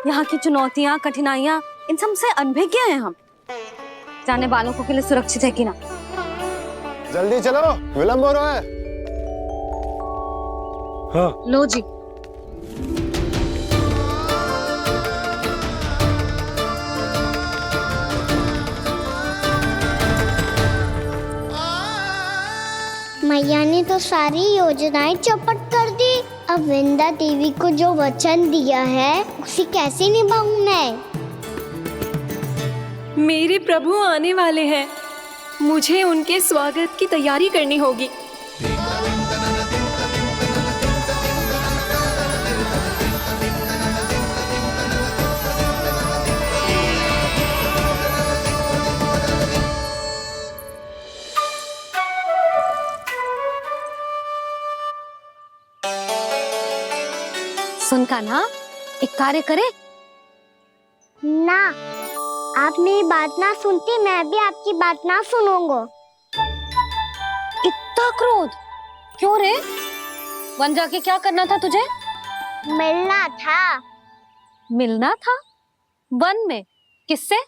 यहाँ की चुनौतियाँ कठिनाइयाँ इन सब से अनभिज्ञ हैं हम। जाने वालों को के लिए सुरक्षित है कि ना? जल्दी चलो, विलंब हो रहा है। हाँ। लो जी। मैया ने तो सारी योजनाएं चौपट कर दी। अब वृंदा देवी को जो वचन दिया है उसे कैसे निभाऊं मैं? मेरे प्रभु आने वाले हैं, मुझे उनके स्वागत की तैयारी करनी होगी। कान्हा, एक कार्य करे ना। आप मेरी बात ना सुनती, मैं भी आपकी बात ना सुनूंगा। इतना क्रोध क्यों रे? वन जाके क्या करना था तुझे? मिलना था। मिलना था? वन में? किससे?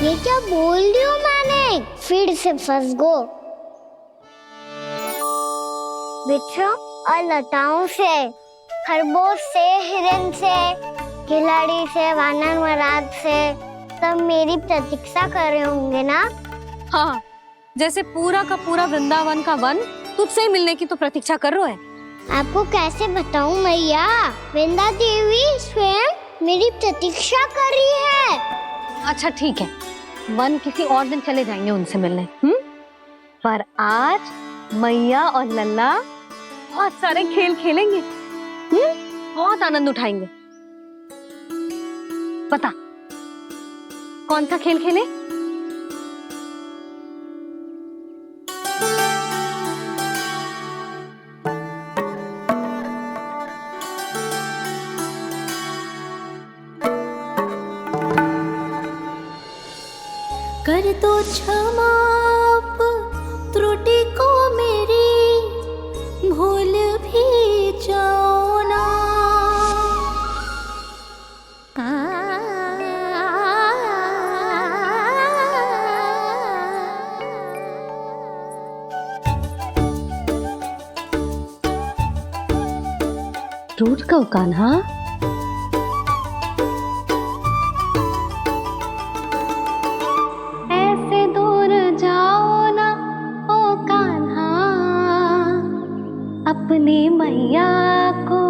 ये क्या बोल रही हूँ मैंने? फिर से फंस गो। बिच्छू और लताओं से, खरगोश से, हिरन से, खिलाड़ी से, वानर महाराज से, सब मेरी प्रतीक्षा कर रहे होंगे ना? हाँ, जैसे पूरा का पूरा वृंदावन का वन तुझसे ही मिलने की तो प्रतीक्षा कर रहा है। आपको कैसे बताऊं मैया? वृंदा देवी स्वयं मेरी प्रतीक्षा कर रही है। अच्छा ठीक है, वन किसी और दिन चले जाएंगे उनसे मिलने, पर आज मैया और लल्ला बहुत सारे खेल खेलेंगे, बहुत आनंद उठाएंगे। पता कौन सा खेल खेले? कर दो क्षमा त्रुटि को मेरी, भूल भी जाओ ना। रूठ कब कान्हा? ऐसे दूर जाओ ना ओ कान्हा, अपनी मैया को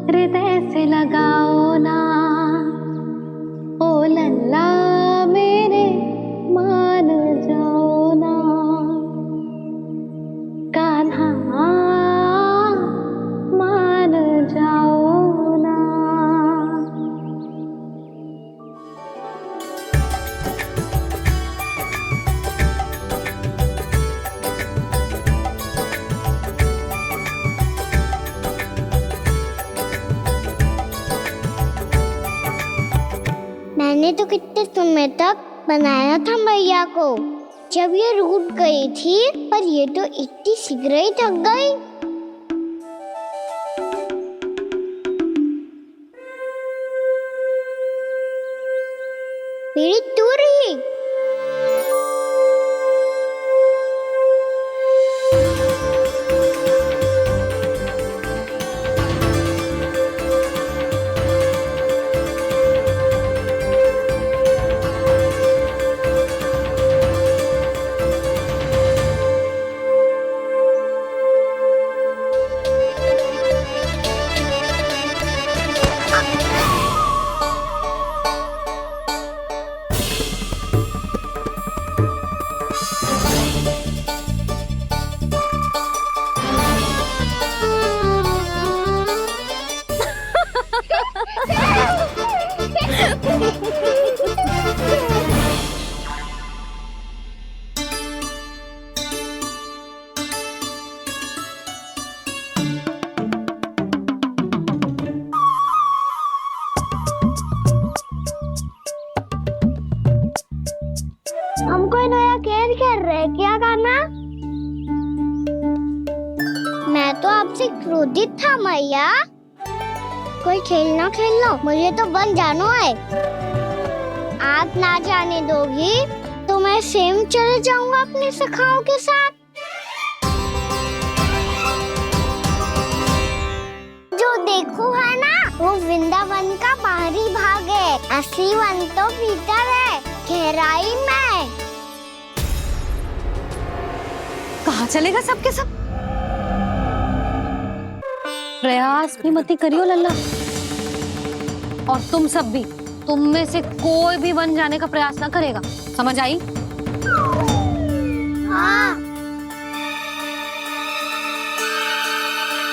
हृदय से लगाओ ना। ओ लल्ला मेरे मान जाओ ना, कान्हा मान जाओ ना। मैंने तो कितने समय तक बनाया था मैया को, जब ये रूठ गई थी, पर ये तो इतनी शीघ्र ही थक गई। मेरी दूर ही। हम कोई नया खेल खेल रहे क्या कान्हा? मैं तो आपसे क्रोधित था मैया। कोई खेलना खेल लो, मुझे तो वन जाना है। आप ना जाने दोगी तो मैं स्वयं चले जाऊंगा अपने सखाओं के साथ। जो देखो है ना, वो वृंदावन का बाहरी भाग है, असली वन तो भीतर है, गहराई में। कहाँ चलेगा सबके सब? प्रयास भी मत करियो लल्ला, और तुम सब भी, तुम में से कोई भी वन जाने का प्रयास ना करेगा, समझ आई? हाँ।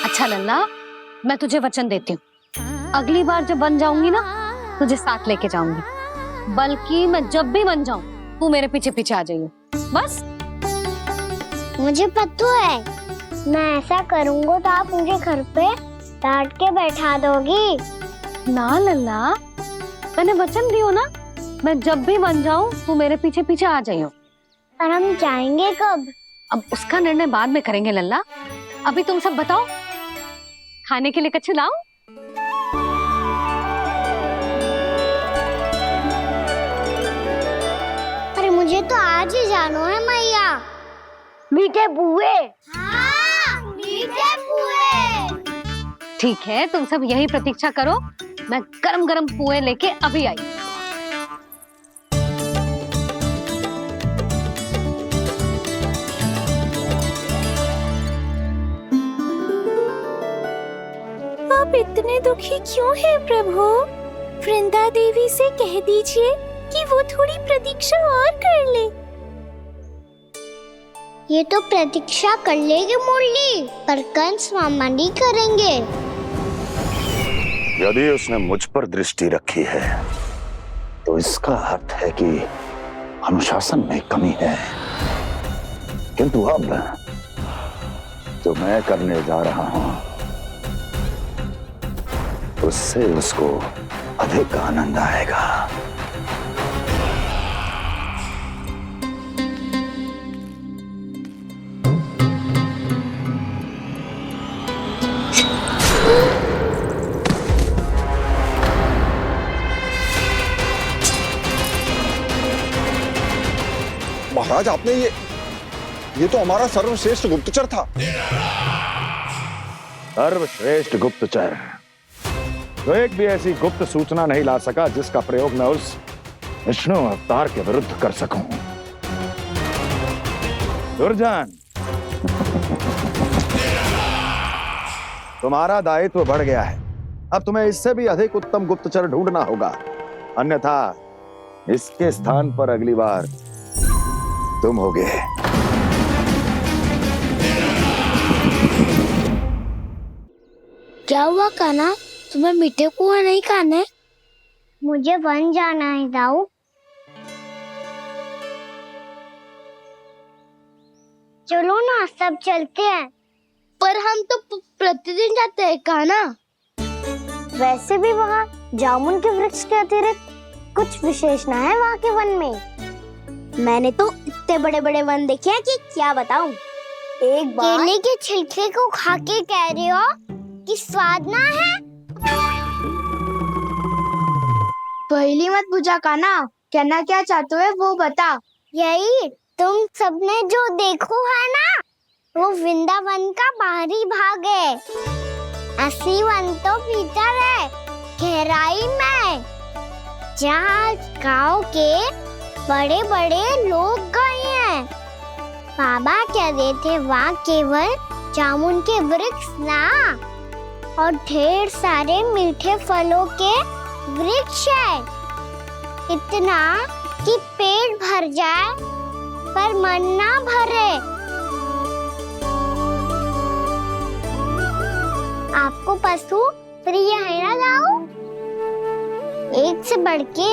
अच्छा लल्ला, मैं तुझे वचन देती हूँ, अगली बार जब वन जाऊंगी ना, तुझे साथ लेके जाऊंगी। बल्कि मैं जब भी वन जाऊं, तू मेरे पीछे पीछे आ जाइए, बस। मुझे पता है मैं ऐसा करूँगा तो आप मुझे घर पे डांट के बैठा दोगी? ना लल्ला, मैंने वचन दियो ना, मैं जब भी बन जाऊं तो मेरे पीछे पीछे आ जाइयो। और हम जाएंगे कब? अब उसका निर्णय बाद में करेंगे लल्ला। अभी तुम सब बताओ, खाने के लिए कुछ लाऊं? अरे मुझे तो आज ही जाना है मैया। मीठे बुए। हाँ, मीठे बुए। ठीक है, तुम सब यही प्रतीक्षा करो, मैं गरम गरम पुए लेके अभी आई। आप इतने दुखी क्यों हैं प्रभु? वृंदा देवी से कह दीजिए कि वो थोड़ी प्रतीक्षा और कर ले। ये तो प्रतीक्षा कर लेगी मुरली, पर कंस मामा नहीं करेंगे। यदि उसने मुझ पर दृष्टि रखी है तो इसका अर्थ है कि अनुशासन में कमी है। किंतु अब जो मैं करने जा रहा हूं उससे उसको अधिक आनंद आएगा। महाराज, आपने ये तो हमारा सर्वश्रेष्ठ गुप्तचर था। सर्वश्रेष्ठ गुप्तचर तो एक भी ऐसी गुप्त सूचना नहीं ला सका जिसका प्रयोग मैं उस विष्णु अवतार के विरुद्ध कर सकूं। दुर्जन, तुम्हारा दायित्व बढ़ गया है। अब तुम्हें इससे भी अधिक उत्तम गुप्तचर ढूंढना होगा, अन्यथा इसके स्थान पर अगली बार तुम होगे। क्या हुआ कान्हा, तुम्हें मीठे पुआ नहीं खाने? मुझे वन जाना है दाऊ। चलो ना, सब चलते हैं। पर हम तो प्रतिदिन जाते हैं कान्हा। वैसे भी वहाँ जामुन के वृक्ष के अतिरिक्त कुछ विशेष ना है वहाँ के वन में। मैंने तो इतने बड़े बड़े वन देखे हैं कि क्या बताऊं। एक बार केले के छिलके को खा के कह रहे हो कि स्वाद ना है? पहली मत पूछा कान्हा, कहना क्या चाहते हो वो बता। यही तुम सबने जो देखो है ना, वो वृंदावन का बाहरी भाग है। असली वन तो भीतर है, गहराई में, जहाँ गाँव के बड़े बड़े लोग गए हैं। बाबा कह रहे थे वहाँ केवल जामुन के वृक्ष ना, और ढेर सारे मीठे फलों के वृक्ष है। इतना कि पेट भर जाए पर मन ना भरे। आपको पशु प्रिय है ना दाऊ? एक से बढ़ के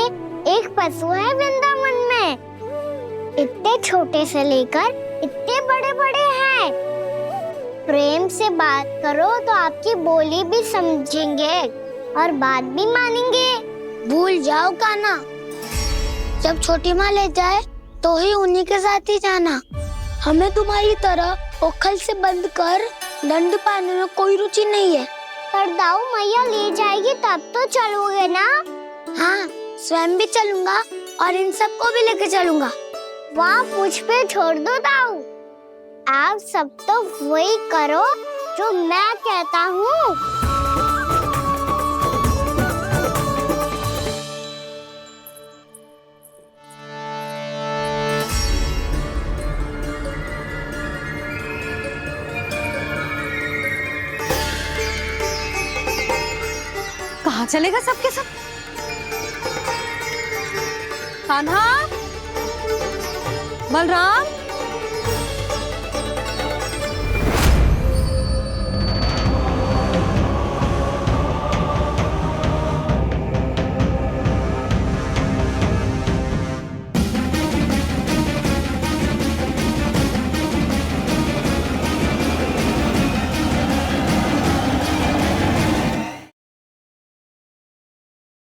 एक पशु है वृंदावन में। इतने छोटे से लेकर इतने बड़े बड़े हैं। प्रेम से बात करो तो आपकी बोली भी समझेंगे और बात भी मानेंगे। भूल जाओ कान्हा, जब छोटी माँ ले जाए तो ही उन्हीं के साथ ही जाना। हमें तुम्हारी तरह ओखल से बंद कर दंड पाने में कोई रुचि नहीं है। पर दाऊ मैया ले जाएगी तब तो चलोगे ना? हाँ, स्वयं भी चलूंगा और इन सबको भी लेके चलूंगा। वहाँ मुझ पे छोड़ दो दाऊ। आप सब तो वही करो जो मैं कहता हूँ। कहाँ चलेगा सबके सब? कान्हा, बलराम,